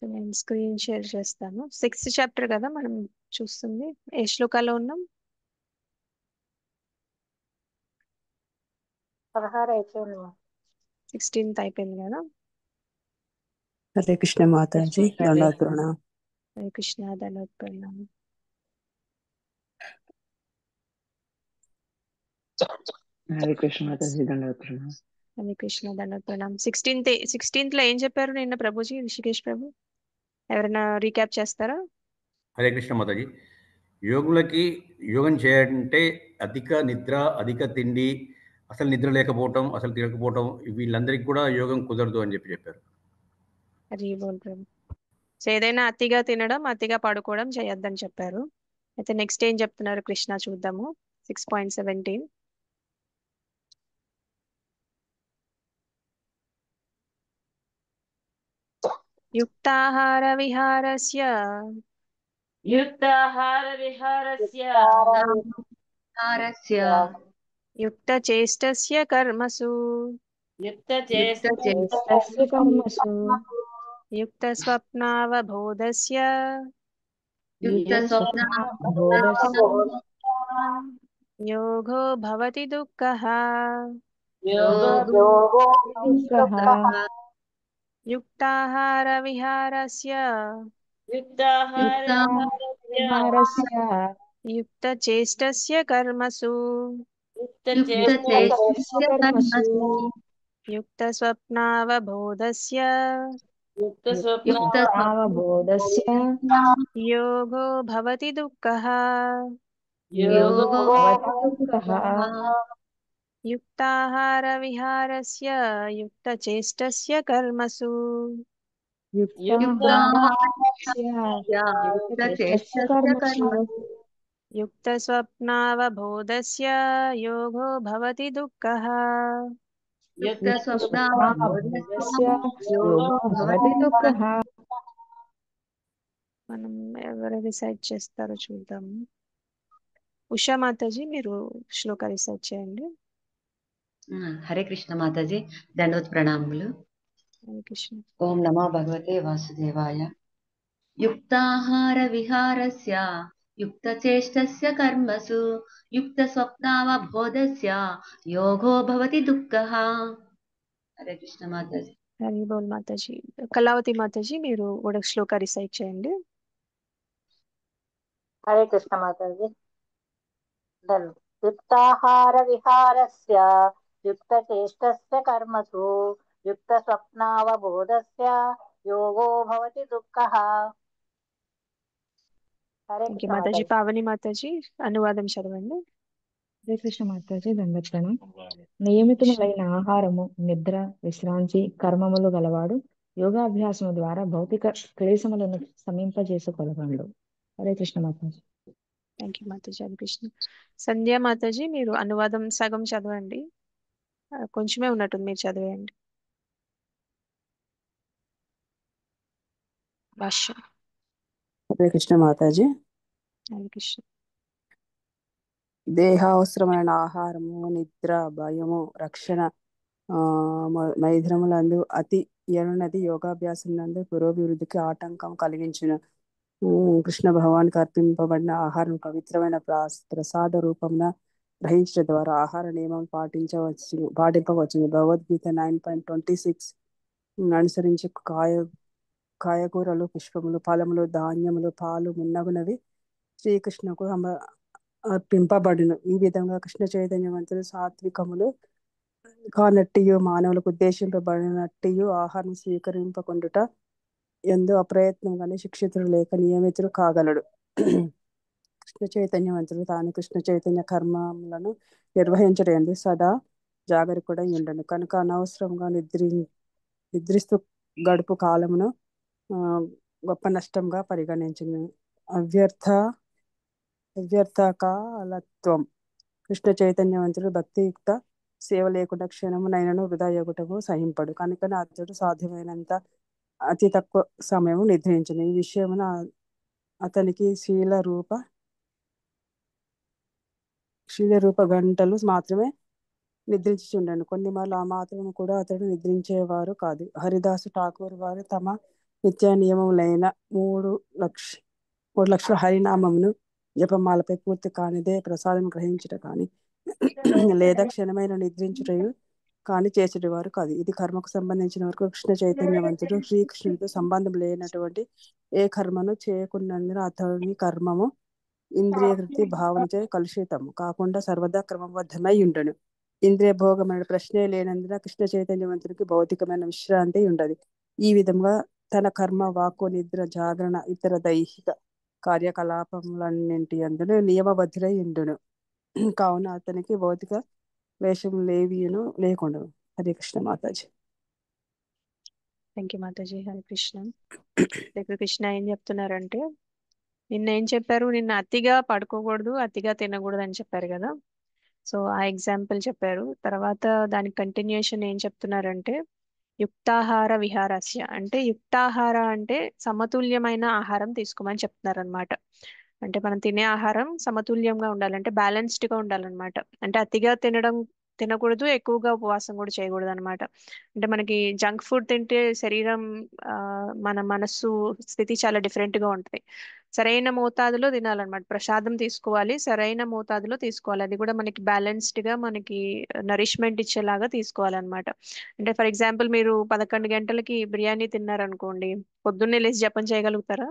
నేను screen share చేస్తాను. 6th chapter కదా మనం చూస్తుంది. ఏ శ్లోకాలో ఉన్నాం? 16 అయిపోయింది. 16th అయిపోయింది కదా. హరే కృష్ణ మాతాజీ, దండాత్ ప్రణామ్. హరే కృష్ణ, దండాత్ ప్రణామ్. హరే కృష్ణ మాతాజీ, దండాత్ ప్రణామ్. హరే కృష్ణ, దండాత్ ప్రణామ్. 16th లో ఏం చెప్పారు నిన్న ప్రభుజీ, రిషికేష్ ప్రభు? ఎవరైనా రీక్యాప్ చేస్తారా? హరే కృష్ణ మాతాజీ, యోగులకి యోగం చేయాలంటే అధిక నిద్ర, అధిక తిండి, అసలు నిద్ర లేకపోవటం, అసలు తినకపోవటం, వీళ్ళందరికీ కూడా యోగం కుదరదు అని చెప్పారు. హరి బోల్ ప్రభు. సో ఏదైనా అతిగా తినడం, అతిగా పడుకోవడం చేయొద్దని చెప్పారు. అయితే నెక్స్ట్ ఏం చెప్తున్నారు కృష్ణ చూద్దాము. 6.17. యుక్తాహార విహారస్య యుక్తచేష్టస్య కర్మసు యుక్తచేష్టస్య కర్మసు యుక్తస్వప్నావబోధస్య యుక్తస్వప్నావబోధస్య యోగో భవతి దుఃఖః. యోగో దుఃఖః. యుక్తాహార విహారస్య యుక్తాహారస్య యుక్తచేష్టస్య కర్మసు యుక్తచేష్టస్య కర్మసు యుక్తస్వప్నావబోధస్య యుక్తస్వప్నావబోధస్య యోగో భవతి దుఃఖః. యోగో భవతి దుఃఖః. యుక్తాహార విహారస్య యుక్తచేష్టస్య కర్మసు యుక్తాహారస్య యుక్తచేష్టస్య కర్మసు యుక్తస్వప్నావబోధస్య యోగో భవతి దుఃఖః. యుక్తస్వప్నావబోధస్య యోగో భవతి దుఃఖః. మనం ఎవరు రిసైడ్ చేస్తారో చూద్దాము. ఉషా మాతాజీ, మీరు శ్లోక రిసైడ్ చేయండి. హరే కృష్ణ మాతాజీ, దండవత్ ప్రణామములు. హరే కృష్ణ. ఓం నమో భగవతే వాసుదేవాయ. యుక్తాహార విహారస్య యుక్తచేష్టస్య కర్మసు యుక్తస్వప్నావబోధస్య యోగో భవతి దుఃఖః. హరే కృష్ణ మాతాజీ. హరి బోల్ మాతాజీ. కళావతి మాతాజీ, మీరు కూడా శ్లోక రిసైడ్ చేయండి. హరే కృష్ణ మాతాజీ. యుక్తాహార విహారస్య యుక్తచేష్టస్య కర్మసు యుక్తస్వప్నావబోధస్య యోగో భవతి దుఃఖః. హరే ఓకే కృష్ణ మాతాజీ. మాతాజీ. పావని మాతాజీ, అనువాదం చదవండి. హరే కృష్ణ మాతాజీ, దండత్ప్రణం. నియమితములైన ఆహారము, నిద్ర, విశ్రాంతి, కర్మములు గలవాడు యోగాభ్యాసము ద్వారా భౌతిక క్లేశములను సమీంపజేసుకోగలడు. హరే కృష్ణ మాతాజీ. Thank you Mataji. హరే కృష్ణ. సంధ్యా మాతాజీ, మీరు అనువాదం సగం చదవండి. కొంచెమే ఉన్నట్టుంది, మీరు చదివేయండి. భాష్యం. హరే కృష్ణ మాతాజీ. హరే కృష్ణ. దేహావసరమైన ఆహారము, నిద్ర, భయము, రక్షణ, మైథునములందు అతి ఎనున్నది యోగాభ్యాసం నందు పురోభివృద్ధికి ఆటంకం కలిగించిన కృష్ణ భగవానికి అర్పింపబడిన ఆహారం పవిత్రమైన ప్రసాద రూపంన గ్రహించడం ద్వారా ఆహార నియమం పాటింపవచ్చును. భగవద్గీత 9.26 అనుసరించి కాయగూరలు, పుష్పములు, ఫలములు, ధాన్యములు, పాలు మున్నగునవి శ్రీకృష్ణకు అర్పింపబడును. ఈ విధంగా కృష్ణ చైతన్యవంతులు సాత్వికములు కానట్టియు మానవులకు ఉద్దేశింపబడినట్టియు ఆహారం స్వీకరింపకుండుట ఎందు అప్రయత్నంగానే శిక్షితులు లేక నియమితులు కాగలడు. కృష్ణ చైతన్యవంతులు తాను కృష్ణ చైతన్య కర్మములను నిర్వహించడం ఎందు సదా జాగరూకుడై ఉండను. కనుక అనవసరంగా నిద్రిస్తూ గడుపు కాలమును గొప్ప నష్టంగా పరిగణించును. అవ్యర్థకాలత్వం. కృష్ణ చైతన్యవంతుడు భక్తియుక్త సేవ లేకుండా క్షణమునైనను వృధా యొగుటకు సహింపడు. కనుక అతడు సాధ్యమైనంత అతి తక్కువ సమయం నిద్రించును. ఈ విషయమున అతనికి శీలరూప గంటలు మాత్రమే నిద్రించుచుండెను. కొన్ని మార్లు ఆ మాత్రము కూడా అతడు నిద్రించేవారు కాదు. హరిదాసు ఠాకూర్ వారు తమ నిత్య నియమములైన 3,00,000 హరినామమును జపమాలపై పూర్తి కానిదే ప్రసాదం గ్రహించుట కాని లేదా క్షణమైన నిద్రించుటయు కానీ చేసేటి వారు కాదు. ఇది కర్మకు సంబంధించిన వరకు కృష్ణ చైతన్యవంతుడు శ్రీకృష్ణుడితో సంబంధం లేనటువంటి ఏ కర్మను చేయకున్నందున అతని కర్మము ఇంద్రియకృతి భావనచే కలుషితము కాకుండా సర్వదా క్రమబద్ధమై ఉండను. ఇంద్రియ భోగమైన ప్రశ్నే లేనందున కృష్ణ చైతన్యవంతునికి భౌతికమైన విశ్రాంతి ఉండదు. ఈ విధంగా తన కర్మ, వాక్కు, నిద్ర, జాగరణ, ఇతర దైహిక కార్యకలాపములన్నింటి అందులో నియమబద్ధుడై ఉండును. కావున అతనికి భౌతిక వేషములేవియును లేకుండాను. హరే కృష్ణ మాతాజీ. Thank you Mataji. హరే కృష్ణ. ఇక్కడ కృష్ణ ఏం చెప్తున్నారంటే, నిన్న ఏం చెప్పారు, నిన్న అతిగా పడుకోకూడదు, అతిగా తినకూడదు అని చెప్పారు కదా. సో ఆ ఎగ్జాంపుల్ చెప్పారు. తర్వాత దానికి కంటిన్యూషన్ ఏం చెప్తున్నారంటే, యుక్తాహార విహారస్య అంటే, యుక్తాహార అంటే సమతుల్యమైన ఆహారం తీసుకోమని చెప్తున్నారు అనమాట. అంటే మనం తినే ఆహారం సమతుల్యంగా ఉండాలంటే బ్యాలెన్స్డ్గా ఉండాలన్నమాట. అంటే అతిగా తినకూడదు, ఎక్కువగా ఉపవాసం కూడా చేయకూడదు అనమాట. అంటే మనకి జంక్ ఫుడ్ తింటే శరీరం మన మనస్సు స్థితి చాలా డిఫరెంట్గా ఉంటుంది. సరైన మోతాదులో తినాలన్నమాట. ప్రసాదం తీసుకోవాలి, సరైన మోతాదులో తీసుకోవాలి. అది కూడా మనకి బ్యాలెన్స్డ్గా మనకి నరిష్మెంట్ ఇచ్చేలాగా తీసుకోవాలన్నమాట. అంటే ఫర్ ఎగ్జాంపుల్ మీరు 11 గంటలకి బిర్యానీ తిన్నారనుకోండి, పొద్దున్నే లేచి జపం చేయగలుగుతారా?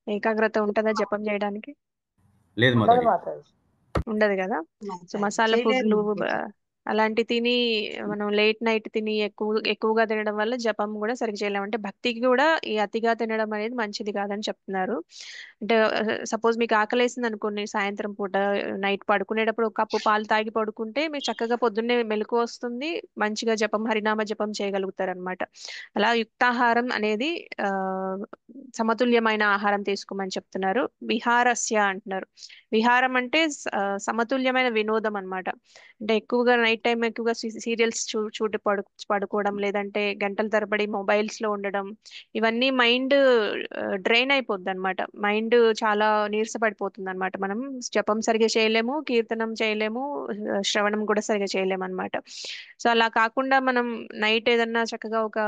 ఏకాగ్రత ఉంటుందా జపం చేయడానికి? లేదు ఉండదు మాతాజీ. మాతాజీ. ఉండదు కదా. సో మసాలా ఫుడ్లు అలాంటి తిని మనం లేట్ నైట్ తిని ఎక్కువగా తినడం వల్ల జపం కూడా సరిగ్గా చేయలేము. అంటే భక్తికి కూడా ఈ అతిగా తినడం అనేది మంచిది కాదని చెప్తున్నారు. అంటే సపోజ్ మీకు ఆకలేసింది అనుకోండి, సాయంత్రం పూట నైట్ పడుకునేటప్పుడు ఒక కప్పు పాలు తాగి పడుకుంటే మీరు చక్కగా పొద్దున్నే మెలకు వస్తుంది, మంచిగా జపం హరినామ జపం చేయగలుగుతారు అనమాట. అలా యుక్తాహారం అనేది ఆ సమతుల్యమైన ఆహారం తీసుకోమని చెప్తున్నారు. విహారస్య అంటున్నారు. విహారం అంటే సమతుల్యమైన వినోదం అన్నమాట. అంటే ఎక్కువగా నైట్ టైం ఎక్కువగా సీరియల్స్ చూడు పడుకోవడం, లేదంటే గంటల తరబడి మొబైల్స్ లో ఉండడం, ఇవన్నీ మైండ్ డ్రైన్ అయిపోద్ది అనమాట. మైండ్ చాలా నీరసపడిపోతుంది అనమాట. మనం జపం సరిగా చేయలేము, కీర్తనం చేయలేము, శ్రవణం కూడా సరిగా చేయలేము అనమాట. సో అలా కాకుండా మనం నైట్ ఏదన్నా చక్కగా ఒక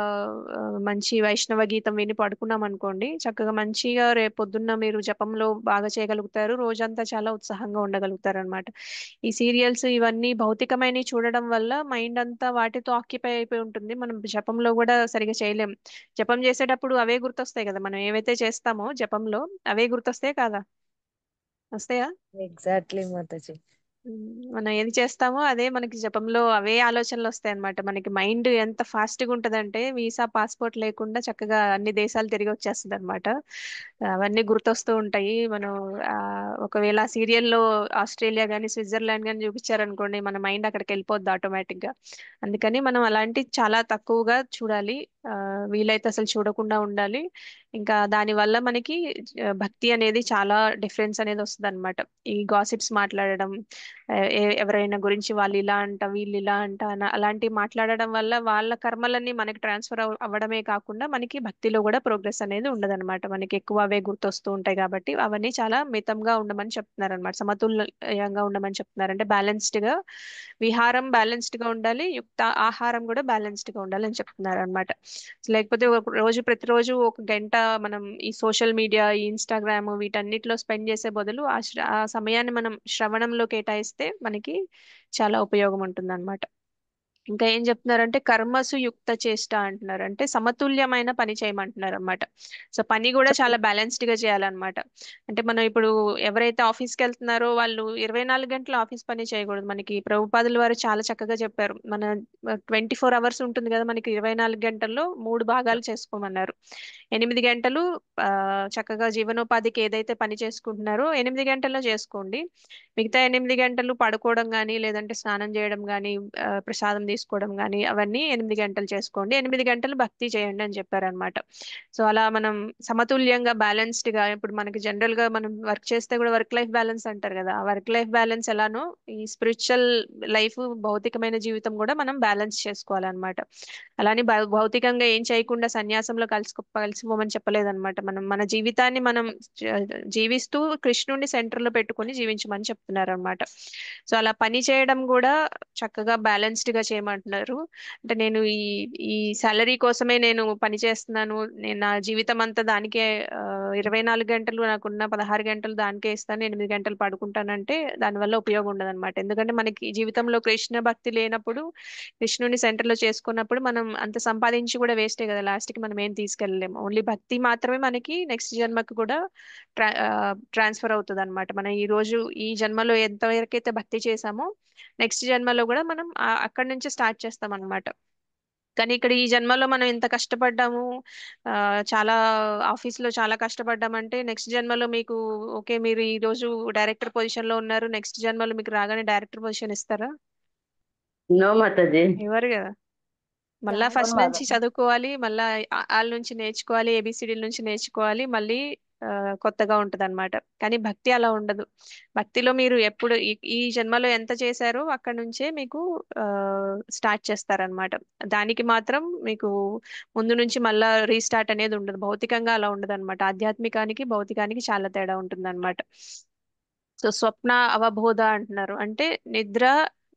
మంచి వైష్ణవ గీతం విని పడుకున్నాం అనుకోండి, చక్కగా మంచిగా రేపు పొద్దున్న మీరు జపంలో బాగా చేయగలుగుతారు, రోజంతా చాలా ఉత్సాహంగా ఉండగలుగుతారు అనమాట. ఈ సీరియల్స్ ఇవన్నీ భౌతికమైనవి చూడడం వల్ల మైండ్ అంతా వాటితో ఆక్యుపై అయిపోయి ఉంటుంది. మనం జపంలో కూడా సరిగా చేయలేం. జపం చేసేటప్పుడు అవే గుర్తొస్తాయి కదా, మనం ఏవైతే చేస్తామో జపంలో అవే గుర్తొస్తాయి కాదా? వస్తాయా? ఎగ్జాక్ట్లీ మాతాజీ. మనం ఏది చేస్తామో అదే మనకి జపంలో అవే ఆలోచనలు వస్తాయి అనమాట. మనకి మైండ్ ఎంత ఫాస్ట్గా ఉంటుందంటే వీసా పాస్పోర్ట్ లేకుండా చక్కగా అన్ని దేశాలు తిరిగి వచ్చేస్తుంది అనమాట. అవన్నీ గుర్తొస్తూ ఉంటాయి. మనం ఒకవేళ సీరియల్లో ఆస్ట్రేలియా కానీ స్విట్జర్లాండ్ కానీ చూపించారనుకోండి, మన మైండ్ అక్కడికి వెళ్ళిపోద్ది ఆటోమేటిక్గా. అందుకని మనం అలాంటి చాలా తక్కువగా చూడాలి, వీలైతే అసలు చూడకుండా ఉండాలి. ఇంకా దానివల్ల మనకి భక్తి అనేది చాలా డిఫరెన్స్ అనేది వస్తుంది అనమాట. ఈ గాసిప్స్ మాట్లాడడం, ఎవరైనా గురించి వాళ్ళు ఇలా అంట వీళ్ళు ఇలా అంట అలాంటివి మాట్లాడడం వల్ల వాళ్ళ కర్మలన్నీ మనకి ట్రాన్స్ఫర్ అవ్వడమే కాకుండా మనకి భక్తిలో కూడా ప్రోగ్రెస్ అనేది ఉండదన్నమాట. మనకి ఎక్కువ అవే గుర్తొస్తూ ఉంటాయి కాబట్టి అవన్నీ చాలా మితంగా ఉండమని చెప్తున్నారు అనమాట. సమతుల్యంగా ఉండమని చెప్తున్నారు. అంటే బ్యాలెన్స్డ్ గా విహారం బ్యాలెన్స్డ్ గా ఉండాలి, యుక్త ఆహారం కూడా బ్యాలెన్స్డ్ గా ఉండాలి అని చెప్తున్నారు అనమాట. లేకపోతే ప్రతిరోజు ఒక గంట మనం ఈ సోషల్ మీడియా, ఈ ఇన్స్టాగ్రామ్ వీటన్నిటిలో స్పెండ్ చేసే బదులు ఆ సమయాన్ని మనం శ్రవణంలో కేటాయిస్తే మనకి చాలా ఉపయోగం ఉంటుంది అనమాట. ఇంకా ఏం చెప్తున్నారంటే కర్మసు యుక్త చేష్ట అంటున్నారు. అంటే సమతుల్యమైన పని చేయమంటున్నారు అనమాట. సో పని కూడా చాలా బ్యాలెన్స్డ్ గా చేయాలన్నమాట. అంటే మనం ఇప్పుడు ఎవరైతే ఆఫీస్కి వెళ్తున్నారో వాళ్ళు 24 గంటలు ఆఫీస్ పని చేయకూడదు. మనకి ప్రభుపాదుల వారు చాలా చక్కగా చెప్పారు. మన 24 అవర్స్ ఉంటుంది కదా, మనకి 24 గంటల్లో 3 భాగాలు చేసుకోమన్నారు. 8 గంటలు చక్కగా జీవనోపాధికి ఏదైతే పని చేసుకుంటున్నారో 8 గంటల్లో చేసుకోండి. మిగతా 8 గంటలు పడుకోవడం కానీ, లేదంటే స్నానం చేయడం కానీ, ప్రసాదం తీసుకోవడం కానీ, అవన్నీ 8 గంటలు చేసుకోండి. 8 గంటలు భక్తి చేయండి అని చెప్పారనమాట. సో అలా మనం సమతుల్యంగా బ్యాలెన్స్డ్ గా, ఇప్పుడు మనకి జనరల్ గా మనం వర్క్ చేస్తే కూడా వర్క్ లైఫ్ బ్యాలెన్స్ అంటారు కదా, ఆ వర్క్ లైఫ్ బ్యాలెన్స్ ఎలానో ఈ స్పిరిచువల్ లైఫ్, భౌతికమైన జీవితం కూడా మనం బ్యాలెన్స్ చేసుకోవాలన్నమాట. అలానే భౌతికంగా ఏం చేయకుండా సన్యాసంలో కలిసిపోమని చెప్పలేదన్నమాట. మనం మన జీవితాన్ని మనం జీవిస్తూ కృష్ణుడిని సెంటర్ లో పెట్టుకొని జీవించమని చెప్తున్నారు అనమాట. సో అలా పని చేయడం కూడా చక్కగా బ్యాలెన్స్డ్ గా చేయమని చేయమంటున్నారు. అంటే నేను ఈ ఈ సాలరీ కోసమే నేను పని చేస్తున్నాను, నేను నా జీవితం అంతా దానికే 24 గంటలు నాకున్న 16 గంటలు దానికే ఇస్తాను, 8 గంటలు పడుకుంటానంటే దానివల్ల ఉపయోగం ఉండదు అనమాట. ఎందుకంటే మనకి జీవితంలో కృష్ణ భక్తి లేనప్పుడు, కృష్ణుని సెంటర్లో చేసుకున్నప్పుడు మనం అంత సంపాదించి కూడా వేస్టే కదా, లాస్ట్కి మనం ఏం తీసుకెళ్ళలేము. ఓన్లీ భక్తి మాత్రమే మనకి నెక్స్ట్ జన్మకు కూడా ట్రాన్స్ఫర్ అవుతుంది అనమాట. మనం ఈ రోజు ఈ జన్మలో ఎంతవరకైతే భక్తి చేసామో నెక్స్ట్ జన్మలో కూడా మనం అక్కడి నుంచి స్టార్ట్ చేస్తాం అనమాట. కానీ ఇక్కడ ఈ జన్మలో మనం ఎంత కష్టపడ్డాము, ఆ, చాలా ఆఫీస్లో చాలా కష్టపడ్డామంటే నెక్స్ట్ జన్మలో మీకు ఓకే మీరు ఈ రోజు డైరెక్టర్ పొజిషన్లో ఉన్నారు, నెక్స్ట్ జన్మలో మీకు రాగానే డైరెక్టర్ పొజిషన్ ఇస్తారా? నో మాతాజీ. ఎవరు కదా. మళ్ళా అవును ఫస్ట్ నుంచి మాధవి. చదువుకోవాలి, మళ్ళా ఆల నుంచి నేర్చుకోవాలి, ఏబిసిడీల నుంచి నేర్చుకోవాలి, మళ్ళీ కొత్తగా ఉంటది అనమాట. కానీ భక్తి అలా ఉండదు. భక్తిలో మీరు ఎప్పుడు ఈ జన్మలో ఎంత చేశారో అక్కడ నుంచే మీకు స్టార్ట్ చేస్తారనమాట. దానికి మాత్రం మీకు ముందు నుంచి మళ్ళా రీస్టార్ట్ అనేది ఉండదు. భౌతికంగా అలా ఉండదు అనమాట. ఆధ్యాత్మికానికి భౌతికానికి చాలా తేడా ఉంటుంది అనమాట. సో స్వప్న అవబోధ అంటున్నారు, అంటే నిద్ర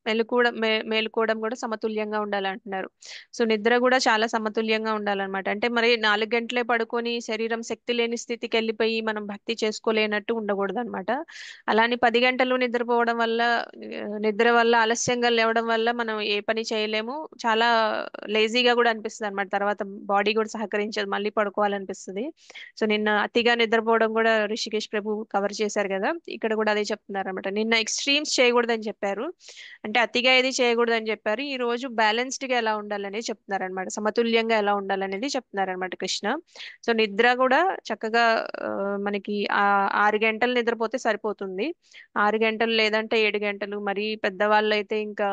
మేలుకోవడం కూడా సమతుల్యంగా ఉండాలంటున్నారు. సో నిద్ర కూడా చాలా సమతుల్యంగా ఉండాలన్నమాట. అంటే మరి 4 గంటలే పడుకొని శరీరం శక్తి లేని స్థితికి వెళ్ళిపోయి మనం భక్తి చేసుకోలేనట్టు ఉండకూడదు అనమాట. అలాని 10 గంటలు నిద్రపోవడం వల్ల నిద్ర వల్ల ఆలస్యంగా లేవడం వల్ల మనం ఏ పని చేయలేము, చాలా లేజీగా కూడా అనిపిస్తుంది అనమాట. తర్వాత బాడీ కూడా సహకరించదు, మళ్ళీ పడుకోవాలనిపిస్తుంది. సో నిన్న అతిగా నిద్రపోవడం కూడా రిషికేష్ ప్రభు కవర్ చేశారు కదా, ఇక్కడ కూడా అదే చెప్తున్నారు అనమాట. నిన్న ఎక్స్ట్రీమ్స్ చేయకూడదని చెప్పారు, అంటే అతిగా ఏది చేయకూడదు అని చెప్పారు. ఈ రోజు బ్యాలెన్స్డ్ గా ఎలా ఉండాలనేది చెప్తున్నారు అనమాట, సమతుల్యంగా ఎలా ఉండాలనేది చెప్తున్నారు అనమాట కృష్ణ. సో నిద్ర కూడా చక్కగా ఆ, మనకి 6 గంటలు నిద్రపోతే సరిపోతుంది. 6 గంటలు లేదంటే 7 గంటలు, మరి పెద్దవాళ్ళు అయితే ఇంకా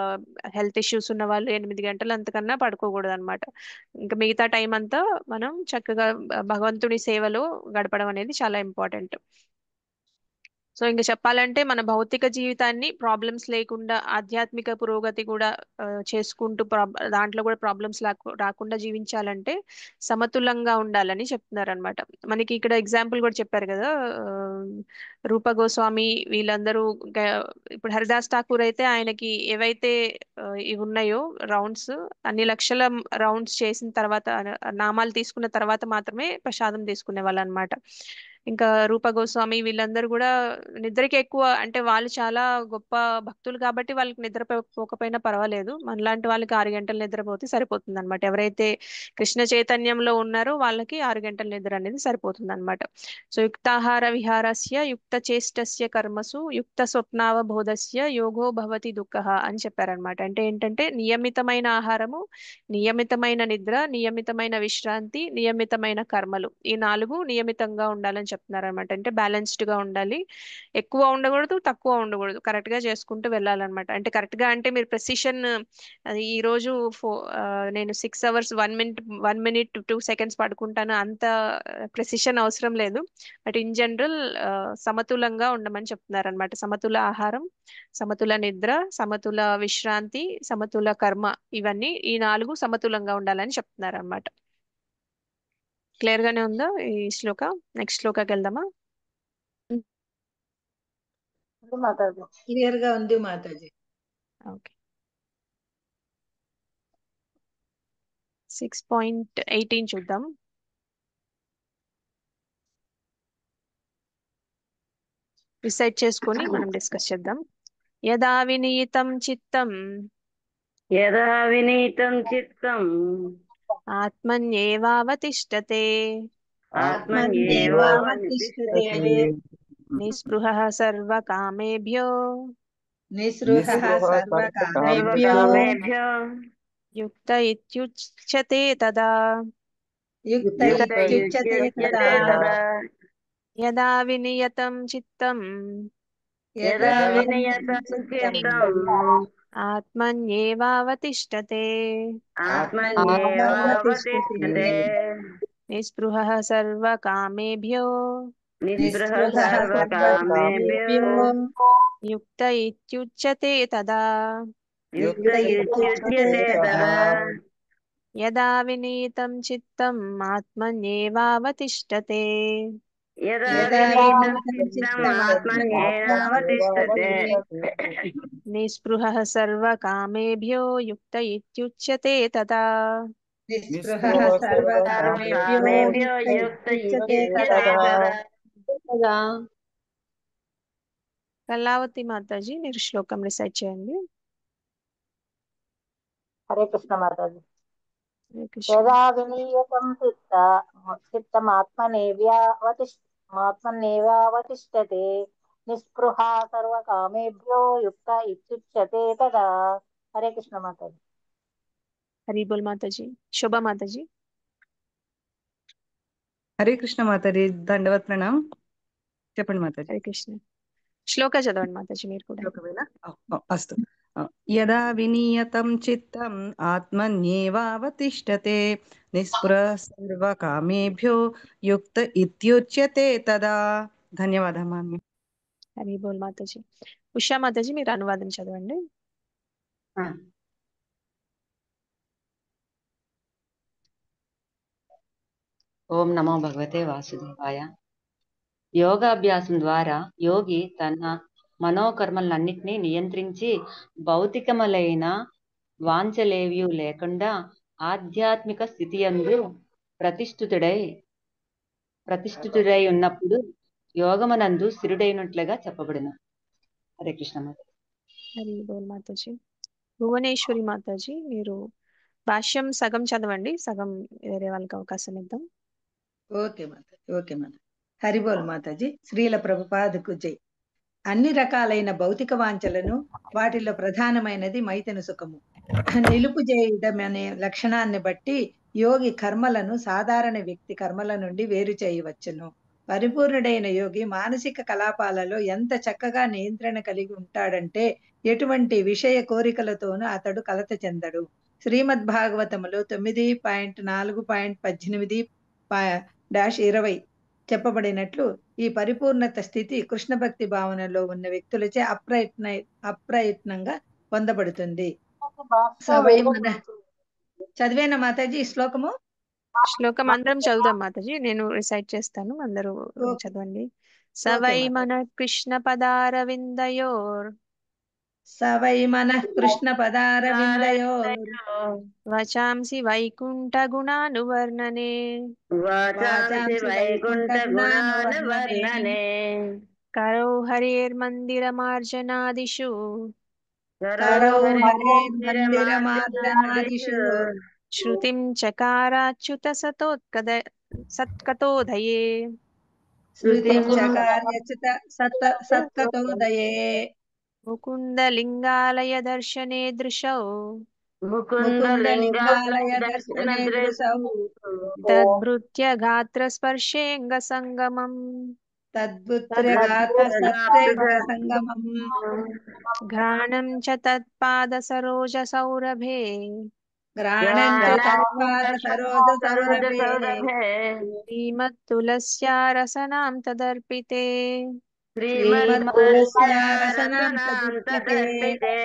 హెల్త్ ఇష్యూస్ ఉన్న వాళ్ళు 8 గంటలు అంతకన్నా పడుకోకూడదు అనమాట. ఇంకా మిగతా టైం అంతా మనం చక్కగా భగవంతుడి సేవలో గడపడం అనేది చాలా ఇంపార్టెంట్. సో ఇంకా చెప్పాలంటే మన భౌతిక జీవితాన్ని ప్రాబ్లమ్స్ లేకుండా ఆధ్యాత్మిక పురోగతి కూడా చేసుకుంటూ దాంట్లో కూడా ప్రాబ్లమ్స్ రాకుండా జీవించాలంటే సమతులంగా ఉండాలని చెప్తున్నారు అనమాట. మనకి ఇక్కడ ఎగ్జాంపుల్ కూడా చెప్పారు కదా, రూప గోస్వామి వీళ్ళందరూ ఇప్పుడు హరిదాస్ ఠాకూర్ అయితే ఆయనకి ఏవైతే ఇవి ఉన్నాయో రౌండ్స్, అన్ని లక్షల రౌండ్స్ చేసిన తర్వాత నామాలు తీసుకున్న తర్వాత మాత్రమే ప్రసాదం తీసుకునే వాళ్ళు అనమాట. ఇంకా రూప గోస్వామి వీళ్ళందరూ కూడా నిద్రకి ఎక్కువ, అంటే వాళ్ళు చాలా గొప్ప భక్తులు కాబట్టి వాళ్ళకి నిద్రపోకపోయినా పర్వాలేదు, మనలాంటి వాళ్ళకి 6 గంటలు నిద్రపోతే సరిపోతుంది అనమాట. ఎవరైతే కృష్ణ చైతన్యంలో ఉన్నారో వాళ్ళకి 6 గంటల నిద్ర అనేది సరిపోతుంది అనమాట. సో యుక్తాహార విహారస్య యుక్త చేష్టస్య కర్మసు యుక్త స్వప్నావబోధస్య యోగో భవతి దుఃఖః అని చెప్పారనమాట. అంటే ఏంటంటే నియమితమైన ఆహారము, నియమితమైన నిద్ర, నియమితమైన విశ్రాంతి, నియమితమైన కర్మలు, ఈ 4 నియమితంగా ఉండాలని చెప్తున్నారు అనమాట. అంటే బ్యాలెన్స్డ్ గా ఉండాలి, ఎక్కువ ఉండకూడదు తక్కువ ఉండకూడదు, కరెక్ట్ గా చేసుకుంటూ వెళ్ళాలన్నమాట. అంటే కరెక్ట్ గా అంటే మీరు ప్రెసిషన్, అది ఈ రోజు నేను 6 అవర్స్ 1 మినిట్ 2 సెకండ్స్ పడుకుంటాను అంత ప్రెసిషన్ అవసరం లేదు. బట్ ఇన్ జనరల్ సమతులంగా ఉండమని చెప్తున్నారు అనమాట. సమతుల ఆహారం, సమతుల నిద్ర, సమతుల విశ్రాంతి, సమతుల కర్మ, ఇవన్నీ ఈ 4 సమతులంగా ఉండాలని చెప్తున్నారు అనమాట. క్లియర్ గానే ఉందా ఈ శ్లోక? నెక్స్ట్ శ్లోకాకి వెళ్దామా? మాతాజీ. క్లియర్ గా ఉంది మాతాజీ. ఓకే. 6.18 చూద్దాం. రిసైట్ చేసుకొని మనం డిస్కస్ చేద్దాం. యదా వినీతం చిత్తం యదా వినీతం చిత్తం ఆత్మన్యేవావతిష్టతే ఆత్మన్యేవావతిష్టతే నిస్పృహః సర్వకామేభ్యో నిస్పృహః సర్వకామేభ్యో సర్వకామేభ్యో యుక్త ఇత్యుచ్యతే తదా. యుక్త యుక్త ఇత్యుచ్యతే తదా. యుజ్యతే తదా యదా వినియతం చిత్తం యదా యదా వినీతం వినయతం చిత్తం చిత్తం ఆత్మన్యేవావతిష్టతే ఆత్మన్యేవావతిష్టతే నిస్పృహః సర్వకామేభ్యో నిస్పృహ నిస్పృహః సర్వకామేభ్యో యుక్త ఇత్యుచ్యతే తదా. యుక్త యుజ్యతే తదా యదా వినీతం చిత్తం ఆత్మన్యేవావతిష్టతే యదా యదా వినీతం వినీతం చిత్తం ఆత్మన్యేనావతిష్ఠతే నిస్పృహः సర్వకామేభ్యో యుక్త ఇత్యుచ్యతే తదా. నిస్పృహः సర్వకామేభ్యో సర్వకామేభ్యో యుక్త యుక్త ఇత్యుచ్యతే ఇత్యుచ్యతే తదా. తదా. కళావతి మాతాజీ మీరు శ్లోకం రిసైట్ చేయండి. హరే కృష్ణ మాతాజీ. హరే కృష్ణ. యదా వినీయతం చిత్తమాత్మనేవ్యావతిష్టతే నిస్పృహా సర్వకామేభ్యో యుక్త ఇత్యుచ్యతే తదా. హరే కృష్ణ మాతాజీ. హరి బోల్ మాతాజీ. శోభా మాతాజీ. హరే కృష్ణ మాతాజీ, దండవత్ ప్రణామ్. చెప్పండి మాతాజీ. హరే కృష్ణ. శ్లోక చదవండి మాతాజీ మీరు కూడా. ఒకవేళ అస్తు. యదా వినీయతం చిత్తం ఆత్మన్యేవావతిష్ఠతే నిస్పృహ సర్వకామేభ్యో యుక్త ఇత్యుచ్యతే తదా. ధన్యవాదాలు మామి. హరి బోల్ మాతాజీ. ఉషా మాతాజీ మీరు అనువాదం చదవండి. ఓం నమో భగవతే వాసుదేవాయ. యోగాభ్యాసం ద్వారా యోగి తన మనోకర్మలన్నింటినీ నియంత్రించి భౌతికములైన వాంఛలేవియు లేకుండా ఆధ్యాత్మిక స్థితియందు ప్రతిష్ఠితుడై ఉన్నప్పుడు యోగమనందు స్థిరుడైనట్లుగా చెప్పబడును. హరే కృష్ణ మాత. హరి బోల్ మాతాజీ. భువనేశ్వరి మాతాజీ మీరు భాష్యం సగం చదవండి, సగం వేరే వాళ్ళకి అవకాశం ఇద్దాం. Okay Mataji, okay Mataji. హరిబోల్ మాతాజీ. శ్రీల ప్రభుపాదకు జై. అన్ని రకాలైన భౌతిక వాంఛలను వాటిలో ప్రధానమైనది మైథున సుఖము నిలుపు చేయడం అనే లక్షణాన్ని బట్టి యోగి కర్మలను సాధారణ వ్యక్తి కర్మల నుండి వేరు చేయవచ్చును. పరిపూర్ణుడైన యోగి మానసిక కలాపాలలో ఎంత చక్కగా నియంత్రణ కలిగి ఉంటాడంటే ఎటువంటి విషయ కోరికలతోనూ అతడు కలత చెందడు. శ్రీమద్ భాగవతములో 9.4.18-20 చెప్పబడినట్లు ఈ పరిపూర్ణత స్థితి కృష్ణ భక్తి భావనలో ఉన్న వ్యక్తులచే అప్రయత్నంగా పొందబడుతుంది. చదివేనా మాతాజీ ఈ శ్లోకము? శ్లోకం అందరం చదువుదాం మాతాజీ, నేను రిసైట్ చేస్తాను, అందరూ చదవండి. సవై మన కృష్ణ పదారవిందయోర్ సవై మనః కృష్ణ పదారవిందయోర్ వచాంసి వైకుంఠ గుణానువర్ణనే వాచాంసి వైకుంఠ గుణానువర్ణనే కరౌ హరేర్మందిరమార్జనాదిషు కరౌ హరేర్మందిరమార్జనాదిషు శృతిం చకారాచ్యుత సత్కతోదయే శృతిం చకార్యచ్యుత సత్కతోదయే ముకుందలింగాలయ దర్శనే దృశౌ ముకుందలింగాలయ దర్శనే దృశౌ తద్భృత్య గాత్ర స్పర్శేంగ సంగమం సంగమం ఘ్రాణం చ తత్పాద సరోజ సౌరభే గ్రాణం చ తత్పాద సరోజ సౌరభే శ్రీమత్తులస్యారసనాం తదర్పితే శ్రీమత్తులస్యారసనాం తదర్పితే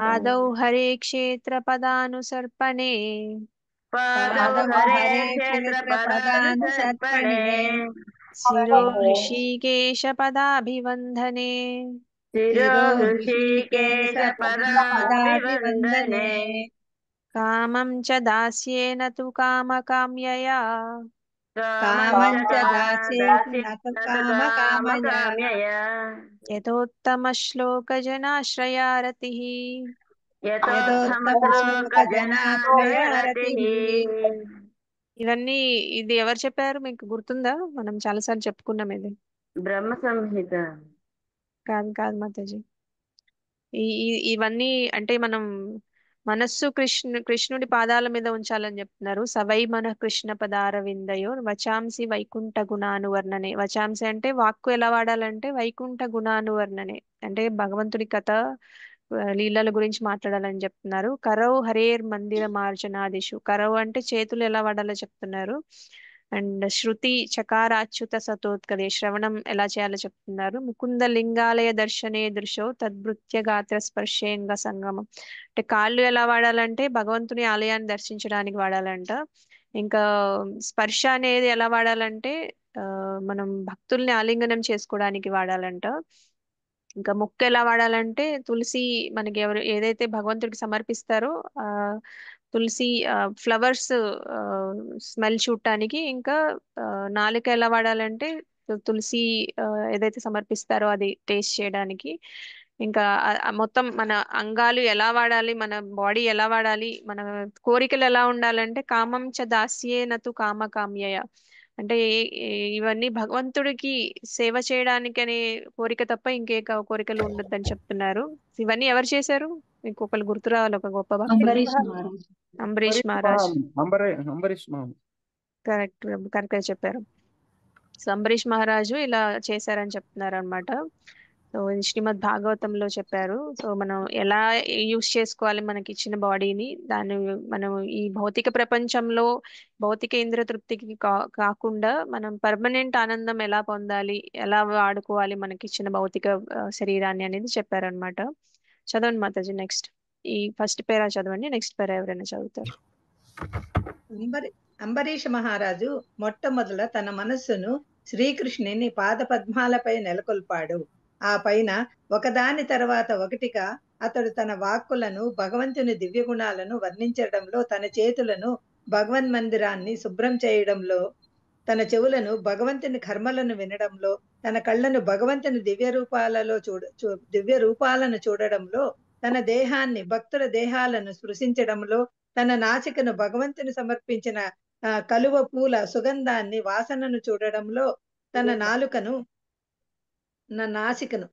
ఆదౌ హరే క్షేత్ర పదానుసర్పణే పాదౌ హరే క్షేత్ర పదానుసర్పణే శిరో హృషీకేశ పదాభివందనే శిరో హృషీకేశ పదాభివందనే కామం చ దాస్యేన తు కామకామ్యయా కామం చ దాస్యేన నతు కామకామయా యథోత్తమ శ్లోక జనాశ్రయారతిః యథోత్తమ శ్లోక జనాశ్రయారతిః. ఇవన్నీ ఇది ఎవరు చెప్పారు మీకు గుర్తుందా? మనం చాలాసార్లు చెప్పుకున్నాం ఇది. బ్రహ్మ సంహిత కాదు కాదు మాతాజీ, ఇవన్నీ అంటే మనం మనస్సు కృష్ణుడి పాదాల మీద ఉంచాలని చెప్తున్నారు. సవై మన కృష్ణ పదారవిందయో వచాంసి వైకుంఠ గుణానువర్ణనే. వచాంసి అంటే వాక్కు ఎలా వాడాలంటే వైకుంఠ గుణానువర్ణనే అంటే భగవంతుడి కథ లీలల గురించి మాట్లాడాలని చెప్తున్నారు. కరౌ హరేర్ మందిర మార్జనాదిషు, కరౌ అంటే చేతులు ఎలా వాడాలో చెప్తున్నారు. అండ్ శృతి చకారాచ్యుత సతోత్కదే, శ్రవణం ఎలా చేయాలో చెప్తున్నారు. ముకుంద లింగాలయ దర్శనే దృశో తద్భృత్య గాత్ర స్పర్శేంగ సంగమం అంటే కాళ్ళు ఎలా వాడాలంటే భగవంతుని ఆలయాన్ని దర్శించడానికి వాడాలంట. ఇంకా స్పర్శ అనేది ఎలా వాడాలంటే ఆ, మనం భక్తుల్ని ఆలింగనం చేసుకోవడానికి వాడాలంట. ఇంకా ముక్కు ఎలా వాడాలంటే తులసి, మనకి ఎవరు ఏదైతే భగవంతుడికి సమర్పిస్తారో ఆ తులసి ఫ్లవర్స్ స్మెల్ చూడటానికి. ఇంకా ఆ, నాలుక ఎలా వాడాలంటే తులసి ఏదైతే సమర్పిస్తారో అది టేస్ట్ చేయడానికి. ఇంకా మొత్తం మన అంగాలు ఎలా వాడాలి, మన బాడీ ఎలా వాడాలి, మన కోరికలు ఎలా ఉండాలంటే కామం చ దాస్యే నతు కామ కామ్యయ. అంటే ఇవన్నీ భగవంతుడికి సేవ చేయడానికి అనే కోరిక తప్ప ఇంకే కోరికలు ఉండొద్దని చెప్తున్నారు. ఇవన్నీ ఎవరు చేశారు? ఇంకొకరు గుర్తు రావాలి, ఒక గొప్ప భక్తులు. అంబరీష్ మహారాజ్. అంబరీష్ మహారాజ్. అంబరీష్ మామ. కరెక్ట్, కరెక్ట్ గా చెప్పారు. సో అంబరీష్ మహారాజు ఇలా చేశారని చెప్తున్నారు అనమాట. సో ఇది శ్రీమద్ భాగవతంలో చెప్పారు. సో మనం ఎలా యూస్ చేసుకోవాలి మనకి ఇచ్చిన బాడీని, దాన్ని మనం ఈ భౌతిక ప్రపంచంలో భౌతిక ఇంద్రియ తృప్తికి కాకుండా మనం పర్మనెంట్ ఆనందం ఎలా పొందాలి, ఎలా వాడుకోవాలి మనకి ఇచ్చిన భౌతిక శరీరాన్ని అనేది చెప్పారనమాట. చదవండి మాతాజీ నెక్స్ట్. ఈ ఫస్ట్ పేరా చదవండి, నెక్స్ట్ పేరా ఎవరైనా చదువుతారు. అంబరీష మహారాజు మొట్టమొదట తన మనస్సును శ్రీకృష్ణుని పాద పద్మాలపై నెలకొల్పాడు. ఆ పైన ఒకదాని తర్వాత ఒకటిగా అతడు తన వాక్కులను భగవంతుని దివ్య గుణాలను వర్ణించడంలో, తన చేతులను భగవన్ మందిరాన్ని శుభ్రం చేయడంలో, తన చెవులను భగవంతుని కర్మలను వినడంలో, తన కళ్ళను భగవంతుని దివ్య రూపాలను చూడడంలో, తన దేహాన్ని భక్తుల దేహాలను స్పృశించడంలో, తన నాసికను భగవంతుని సమర్పించిన కలువ పూల సుగంధాన్ని వాసనను చూడడంలో, తన నాసికను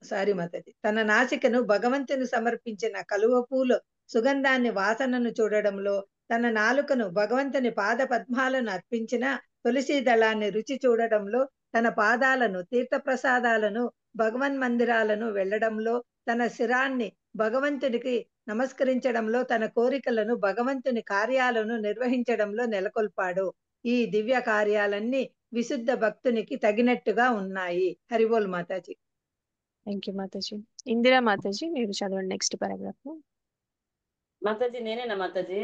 భగవంతుని సమర్పించిన కలువ పూల సుగంధాన్ని వాసనను చూడడంలో, తన నాలుకను భగవంతుని పాద పద్మాలను అర్పించిన తులసి దళాన్ని రుచి చూడడంలో, తన పాదాలను తీర్థప్రసాదాలను భగవన్ మందిరాలను వెళ్ళడంలో, తన శిరాన్ని భగవంతుడికి నమస్కరించడంలో, తన కోరికలను భగవంతుని కార్యాలను నిర్వహించడంలో నెలకొల్పాడు. ఈ దివ్య కార్యాలన్నీ విశుద్ధ భక్తునికి తగినట్టుగా ఉన్నాయి. హరిబోల్ మాతాజీ. Thank you Mataji. ఇందిరా మాతాజీ మీరు చదవండి నెక్స్ట్ పారాగ్రాఫ్. మాతాజీ నేనేనా మాతాజీ?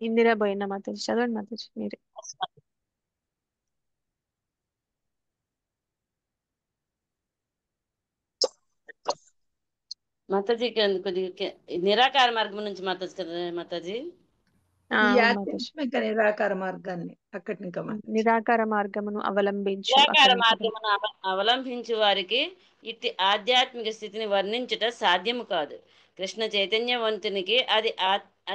ఇందిరా పోయినా మాతాజీ చదవండి మాతాజీ మీరే. మాతాజీ కొద్దిగా నిరాకార మార్గం నుంచి మాతాజీ కదా మాతాజీ? ఈ ఆధ్యాత్మిక నిరాకార మార్గాన్ని అక్కడి ఇంకా నిరాకార మార్గమును అవలంబించు. నిరాకార మార్గమును అవలంబించు వారికి ఇట్టి ఆధ్యాత్మిక స్థితిని వర్ణించుట సాధ్యము కాదు. కృష్ణ చైతన్యవంతునికి అది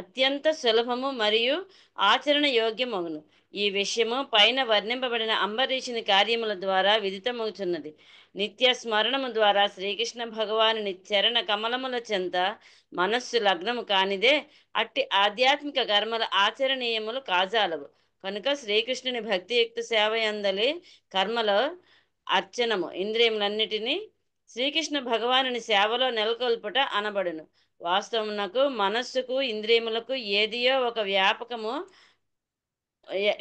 అత్యంత సులభము మరియు ఆచరణ యోగ్యమగును. ఈ విషయము పైన వర్ణింపబడిన అంబరీషుని కార్యముల ద్వారా విదితమవుతున్నది. నిత్య స్మరణము ద్వారా శ్రీకృష్ణ భగవానుని చరణ కమలముల చెంత మనస్సు లగ్నము కానిదే అట్టి ఆధ్యాత్మిక కర్మల ఆచరణీయములు కాజాలవు. కనుక శ్రీకృష్ణుని భక్తియుక్త సేవ యందలి కర్మలో అర్చనము ఇంద్రియములన్నిటినీ శ్రీకృష్ణ భగవానుని సేవలో నెలకొల్పుట అనబడును. వాస్తవమునకు మనస్సుకు ఇంద్రియములకు ఏదియో ఒక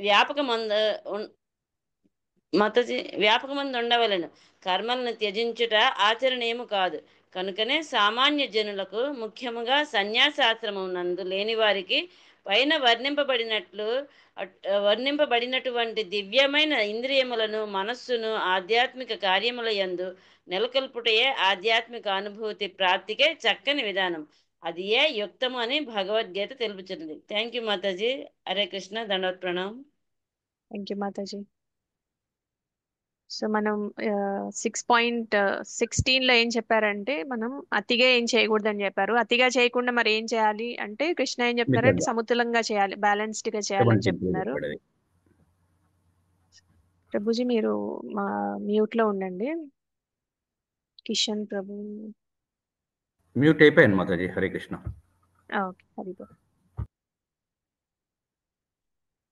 వ్యాపకమందు ఉండవలను. కర్మలను త్యజించుట ఆచరణీయము కాదు. కనుకనే సామాన్య జనులకు, ముఖ్యముగా సన్యాసాశ్రమం నందు లేని వారికి పైన వర్ణింపబడినటువంటి దివ్యమైన ఇంద్రియములను, మనస్సును ఆధ్యాత్మిక కార్యముల యందు నెలకొల్పుటయే ఆధ్యాత్మిక అనుభూతి ప్రాప్తికే చక్కని విధానం. అది ఏ యుక్తము అని భగవద్గీత తెలుపుచున్నది. Thank you Mataji. హరే కృష్ణ. దండవత్ ప్రణామ్. Thank you Mataji. సో మనం 6.16 లో ఏం చెప్పారంటే మనం అతిగా ఏం చేయకూడదని చెప్పారు. అతిగా చేయకుండా మరి ఏం చేయాలి అంటే కృష్ణ ఏం చెప్తున్నారంటే సమతులంగా చేయాలి, బ్యాలెన్స్డ్ గా చేయాలని చెప్తున్నారు. ప్రభుజీ మీరు మా మ్యూట్ లో ఉండండి. కిషన్ ప్రభు మ్యూట్ అయిపోయాను మాతాజీ. హరే కృష్ణ. ఓకే హరిబో.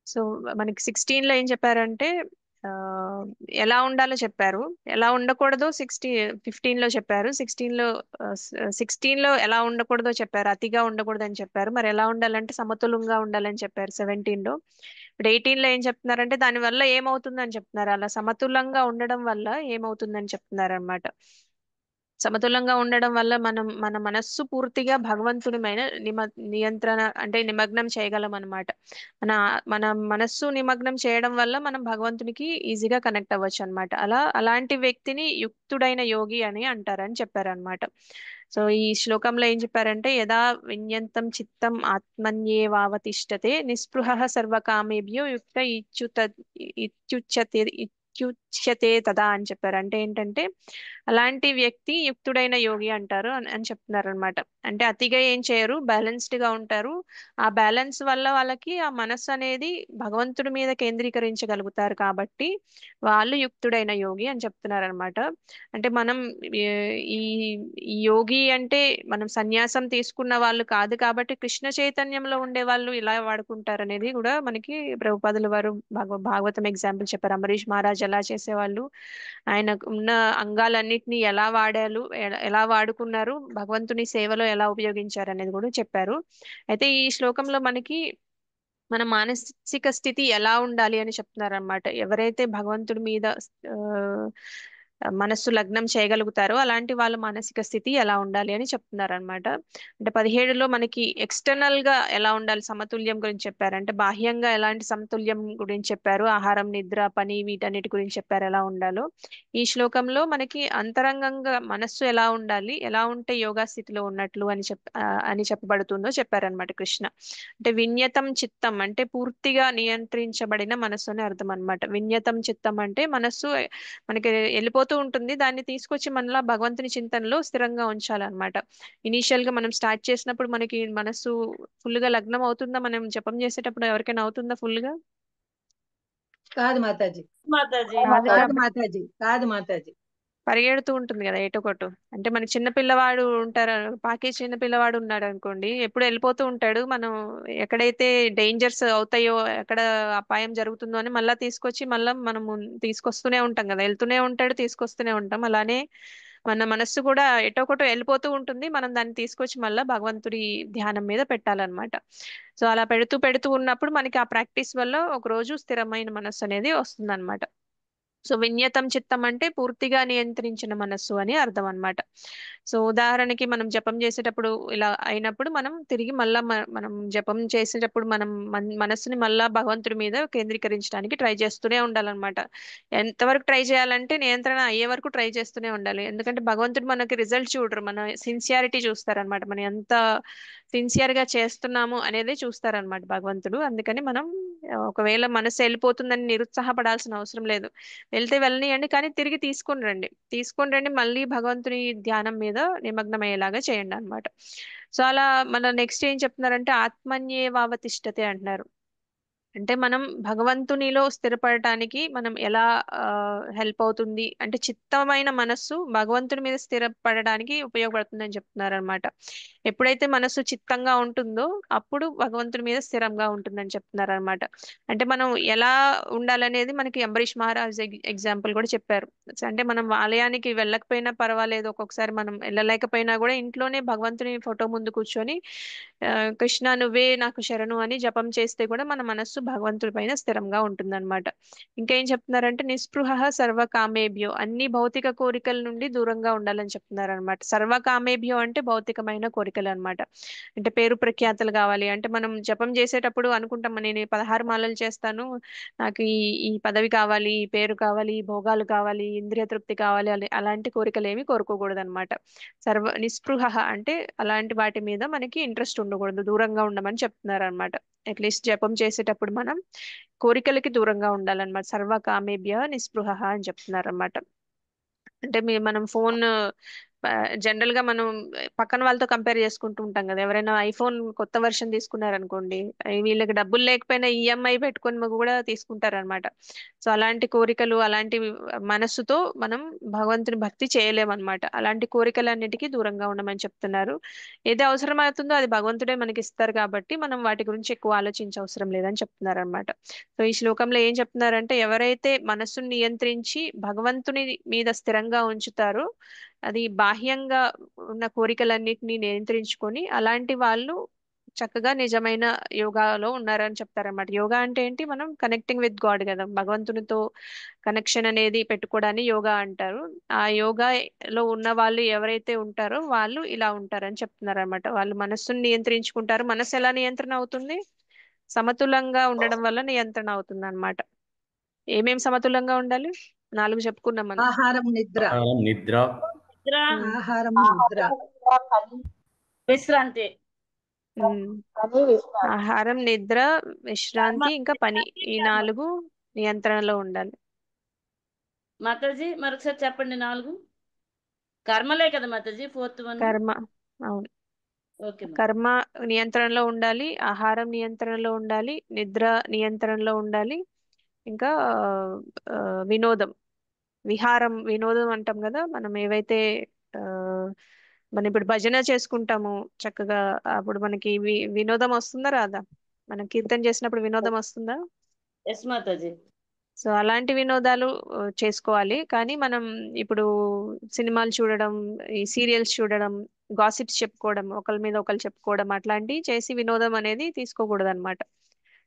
సో మనకి 16 లో ఏం చెప్పారంటే ఎలా ఉండాలో చెప్పారు, ఎలా ఉండకూడదో 15 లో చెప్పారు. 16 లో ఎలా ఉండకూడదో చెప్పారు, అతిగా ఉండకూడదు అని చెప్పారు. మరి ఎలా ఉండాలంటే సమతులంగా ఉండాలని చెప్పారు 17 లో. ఇప్పుడు 18 లో ఏం చెప్తున్నారంటే దాని వల్ల ఏమవుతుందని చెప్తున్నారు. అలా సమతులంగా ఉండడం వల్ల ఏమవుతుందని చెప్తున్నారు అనమాట. సమతులంగా ఉండడం వల్ల మన మనస్సు పూర్తిగా భగవంతుని పైన నియంత్రణ అంటే నిమగ్నం చేయగలం అనమాట. మన మన మనస్సు నిమగ్నం చేయడం వల్ల మనం భగవంతునికి ఈజీగా కనెక్ట్ అవ్వచ్చు అనమాట. అలాంటి వ్యక్తిని యుక్తుడైన యోగి అని అంటారని చెప్పారనమాట. సో ఈ శ్లోకంలో ఏం చెప్పారంటే, యదా విన్యంతం చిత్తం ఆత్మన్యేవావతిష్టతే నిస్పృహ సర్వకామేభ్యో యుక్త ఇత్యుచ్యతే ఇత్యుచ్యతే తదా అని చెప్పారు. అంటే ఏంటంటే, అలాంటి వ్యక్తి యుక్తుడైన యోగి అంటారు అని చెప్తున్నారు అనమాట. అంటే అతిగా ఏం చేయరు, బ్యాలెన్స్డ్ గా ఉంటారు. ఆ బ్యాలెన్స్ వల్ల వాళ్ళకి ఆ మనస్సు అనేది భగవంతుడి మీద కేంద్రీకరించగలుగుతారు కాబట్టి వాళ్ళు యుక్తుడైన యోగి అని చెప్తున్నారు అనమాట. అంటే మనం ఈ ఈ యోగి అంటే మనం సన్యాసం తీసుకున్న వాళ్ళు కాదు కాబట్టి కృష్ణ చైతన్యంలో ఉండే వాళ్ళు ఇలా వాడుకుంటారు అనేది కూడా మనకి ప్రభుపాదుల వారు భాగవతం ఎగ్జాంపుల్ చెప్పారు. అంబరీష్ మహారాజ్ ఎలా చేసేవాళ్ళు, ఆయన ఉన్న అంగాలన్నిటినీ ఎలా వాడారు, ఎలా వాడుకున్నారు, భగవంతుని సేవలో ఎలా ఉపయోగించారు అనేది కూడా చెప్పారు. అయితే ఈ శ్లోకంలో మనకి మన మానసిక స్థితి ఎలా ఉండాలి అని చెప్తున్నారు అనమాట. ఎవరైతే భగవంతుడి మీద మనస్సు లగ్నం చేయగలుగుతారో అలాంటి వాళ్ళ మానసిక స్థితి ఎలా ఉండాలి అని చెప్తున్నారు అనమాట. అంటే 17లో మనకి ఎక్స్టర్నల్ గా ఎలా ఉండాలి సమతుల్యం గురించి చెప్పారు. అంటే బాహ్యంగా ఎలాంటి సమతుల్యం గురించి చెప్పారు, ఆహారం నిద్ర పని వీటన్నిటి గురించి చెప్పారు ఎలా ఉండాలో. ఈ శ్లోకంలో మనకి అంతరంగంగా మనస్సు ఎలా ఉండాలి, ఎలా ఉంటే యోగా స్థితిలో ఉన్నట్లు అని చెప్పబడుతుందో చెప్పారనమాట కృష్ణ. అంటే విన్యతం చిత్తం అంటే పూర్తిగా నియంత్రించబడిన మనస్సు అని అర్థం అనమాట. విన్యతం చిత్తం అంటే మనస్సు మనకి వెళ్ళిపోతూ ఉంటుంది, దాన్ని తీసుకొచ్చి మనలా భగవంతుని చింతనలో స్థిరంగా ఉంచాలన్నమాట. ఇనీషియల్ గా మనం స్టార్ట్ చేసినప్పుడు మనకి మనస్సు ఫుల్ గా లగ్నం అవుతుందా, మనం జపం చేసేటప్పుడు ఎవరికైనా అవుతుందా ఫుల్ గా? కాదు మాతాజీ, మాతాజీ కాదు మాతాజీ, కాదు మాతాజీ. పరిగెడుతూ ఉంటుంది కదా ఎటు కొట్టు. అంటే మనకి చిన్న పిల్లవాడు ఉంటారు, పాకే చిన్న పిల్లవాడు ఉన్నాడు అనుకోండి, ఎప్పుడు వెళ్ళిపోతూ ఉంటాడు. మనం ఎక్కడైతే డేంజర్స్ అవుతాయో, ఎక్కడ అపాయం జరుగుతుందో అని మళ్ళా తీసుకొచ్చి మళ్ళా మనం తీసుకొస్తూనే ఉంటాం కదా, వెళ్తూనే ఉంటాడు తీసుకొస్తూనే ఉంటాం. అలానే మన మనస్సు కూడా ఎటో కొట్టు వెళ్ళిపోతూ ఉంటుంది, మనం దాన్ని తీసుకొచ్చి మళ్ళా భగవంతుడి ధ్యానం మీద పెట్టాలన్నమాట. సో అలా పెడుతూ పెడుతూ ఉన్నప్పుడు మనకి ఆ ప్రాక్టీస్ వల్ల ఒక రోజు స్థిరమైన మనస్సు అనేది వస్తుంది. సో విన్యతం చిత్తం అంటే పూర్తిగా నియంత్రించిన మనస్సు అని అర్థం అన్నమాట. సో ఉదాహరణకి మనం జపం చేసేటప్పుడు ఇలా అయినప్పుడు మనం తిరిగి మళ్ళా మనం జపం చేసేటప్పుడు మనం మనస్సుని మళ్ళా భగవంతుడి మీద కేంద్రీకరించడానికి ట్రై చేస్తూనే ఉండాలన్నమాట. ఎంతవరకు ట్రై చేయాలంటే నియంత్రణ అయ్యే వరకు ట్రై చేస్తూనే ఉండాలి. ఎందుకంటే భగవంతుడు మనకి రిజల్ట్ చూడరు, మన సిన్సియారిటీ చూస్తారనమాట. మనం ఎంత సిన్సియర్ గా చేస్తున్నాము అనేది చూస్తారనమాట భగవంతుడు. అందుకని మనం ఒకవేళ మనసు వెళ్ళిపోతుందని నిరుత్సాహపడాల్సిన అవసరం లేదు. వెళ్తే వెళ్ళనియండి, కానీ తిరిగి తీసుకొని రండి మళ్ళీ భగవంతుని ధ్యానం మీద నిమగ్నం అయ్యేలాగా చేయండి అనమాట. సో అలా మన నెక్స్ట్ ఏం చెప్తున్నారంటే ఆత్మన్యేవావతిష్టతే అంటున్నారు. అంటే మనం భగవంతునిలో స్థిరపడటానికి మనం ఎలా హెల్ప్ అవుతుంది అంటే చిత్తమైన మనస్సు భగవంతుని మీద స్థిరపడడానికి ఉపయోగపడుతుంది అని చెప్తున్నారు అనమాట. ఎప్పుడైతే మనస్సు చిత్తంగా ఉంటుందో అప్పుడు భగవంతుని మీద స్థిరంగా ఉంటుందని చెప్తున్నారు అనమాట. అంటే మనం ఎలా ఉండాలనేది మనకి అంబరీష్ మహారాజ్ ఎగ్జాంపుల్ కూడా చెప్పారు. అంటే మనం ఆలయానికి వెళ్ళకపోయినా పర్వాలేదు, ఒక్కొక్కసారి మనం వెళ్ళలేకపోయినా కూడా ఇంట్లోనే భగవంతుని ఫోటో ముందు కూర్చొని కృష్ణ నువ్వే నాకు శరణు అని జపం చేస్తే కూడా మన మనస్సు భగవంతుడి పైన స్థిరంగా ఉంటుందన్నమాట. ఇంకా ఏం చెప్తున్నారంటే నిస్పృహ సర్వకామేభ్యో అన్ని భౌతిక కోరికల నుండి దూరంగా ఉండాలని చెప్తున్నారు అనమాట. సర్వకామేభ్యో అంటే భౌతికమైన కోరికలు అనమాట. అంటే పేరు ప్రఖ్యాతలు కావాలి అంటే మనం జపం చేసేటప్పుడు అనుకుంటాం, నేను ఈ 16 మాలలు చేస్తాను, నాకు ఈ పదవి కావాలి, ఈ పేరు కావాలి, ఈ భోగాలు కావాలి, ఇంద్రియ తృప్తి కావాలి, అలాంటి కోరికలు ఏమి కోరుకోకూడదు అనమాట. నిస్పృహ అంటే అలాంటి వాటి మీద మనకి ఇంట్రెస్ట్ ఉండకూడదు, దూరంగా ఉండమని చెప్తున్నారు అనమాట. అట్లీస్ట్ జపం చేసేటప్పుడు మనం కోరికలకి దూరంగా ఉండాలన్నమాట. సర్వకామేభ్య నిస్పృహ అని చెప్తున్నారు అనమాట. అంటే మనం ఫోన్ జనరల్ గా మనం పక్కన వాళ్ళతో కంపేర్ చేసుకుంటూ ఉంటాం కదా. ఎవరైనా ఐఫోన్ కొత్త వర్షన్ తీసుకున్నారనుకోండి, వీళ్ళకి డబ్బులు లేకపోయినా ఈఎంఐ పెట్టుకొని కూడా తీసుకుంటారనమాట. సో అలాంటి కోరికలు అలాంటి మనస్సుతో మనం భగవంతుని భక్తి చేయలేమన్నమాట. అలాంటి కోరికలన్నిటికీ దూరంగా ఉండమని చెప్తున్నారు. ఏది అవసరం అవుతుందో అది భగవంతుడే మనకి ఇస్తారు కాబట్టి మనం వాటి గురించి ఎక్కువ ఆలోచించే అవసరం లేదని చెప్తున్నారు అనమాట. సో ఈ శ్లోకంలో ఏం చెప్తున్నారంటే ఎవరైతే మనస్సును నియంత్రించి భగవంతుని మీద స్థిరంగా ఉంచుతారో, అది బాహ్యంగా ఉన్న కోరికలన్నిటినీ నియంత్రించుకొని అలాంటి వాళ్ళు చక్కగా నిజమైన యోగాలో ఉన్నారని చెప్తారన్నమాట. యోగా అంటే ఏంటి? మనం కనెక్టింగ్ విత్ గాడ్ కదా, భగవంతునితో కనెక్షన్ అనేది పెట్టుకోవడాన్ని యోగా అంటారు. ఆ యోగాలో ఉన్న వాళ్ళు ఎవరైతే ఉంటారో వాళ్ళు ఇలా ఉంటారని చెప్తున్నారు అనమాట. వాళ్ళు మనస్సును నియంత్రించుకుంటారు. మనస్సు ఎలా నియంత్రణ అవుతుంది? సమతులంగా ఉండడం వల్ల నియంత్రణ అవుతుంది అనమాట. ఏమేం సమతులంగా ఉండాలి? 4 చెప్పుకున్నాం మనం. ఆహారం, నిద్ర. నిద్ర, నిద్ర, ఆహారం, నిద్ర. విశ్రాంతి. ఆహారం, నిద్ర, విశ్రాంతి, ఇంకా పని. ఈ 4 నియంత్రణలో ఉండాలి. మాతాజీ మరొకసారి చెప్పండి. 4 కర్మలే కదా మాతాజీ? 4th వన్ కర్మ, అవును. ఓకే. కర్మ నియంత్రణలో ఉండాలి, ఆహారం నియంత్రణలో ఉండాలి, నిద్ర నియంత్రణలో ఉండాలి, ఇంకా ఆ, వినోదం, వినోదం అంటాం కదా మనం. ఏవైతే ఆ, మనం ఇప్పుడు భజన చేసుకుంటాము చక్కగా, అప్పుడు మనకి వినోదం వస్తుందా రాదా? మనం కీర్తన చేసినప్పుడు వినోదం వస్తుందా? ఎస్ మాతాజీ. సో అలాంటి వినోదాలు చేసుకోవాలి. కానీ మనం ఇప్పుడు సినిమాలు చూడడం, ఈ సీరియల్స్ చూడడం, గాసిప్స్ చెప్పుకోవడం, ఒకరి మీద ఒకరు చెప్పుకోవడం, అట్లాంటివి చేసి వినోదం అనేది తీసుకోకూడదు అనమాట.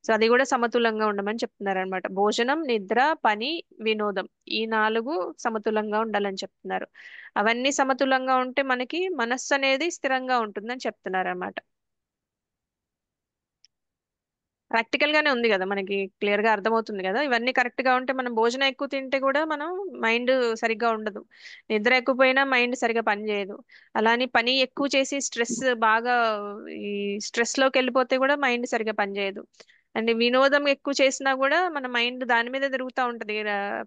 సో అది కూడా సమతులంగా ఉండమని చెప్తున్నారు అనమాట. భోజనం, నిద్ర, పని, వినోదం, ఈ 4 సమతులంగా ఉండాలని చెప్తున్నారు. అవన్నీ సమతులంగా ఉంటే మనకి మనస్సు అనేది స్థిరంగా ఉంటుందని చెప్తున్నారు అనమాట. ప్రాక్టికల్ గానే ఉంది కదా, మనకి క్లియర్ గా అర్థమవుతుంది కదా. ఇవన్నీ కరెక్ట్ గా ఉంటే, మనం భోజనం ఎక్కువ తింటే కూడా మనం మైండ్ సరిగ్గా ఉండదు, నిద్ర ఎక్కువ పోయినా మైండ్ సరిగ్గా పనిచేయదు. అలాని పని ఎక్కువ చేసి స్ట్రెస్ బాగా, ఈ స్ట్రెస్ లోకి వెళ్ళిపోతే కూడా మైండ్ సరిగ్గా పనిచేయదు. అండ్ వినోదం ఎక్కువ చేసినా కూడా మన మైండ్ దాని మీద తిరుగుతూ ఉంటది,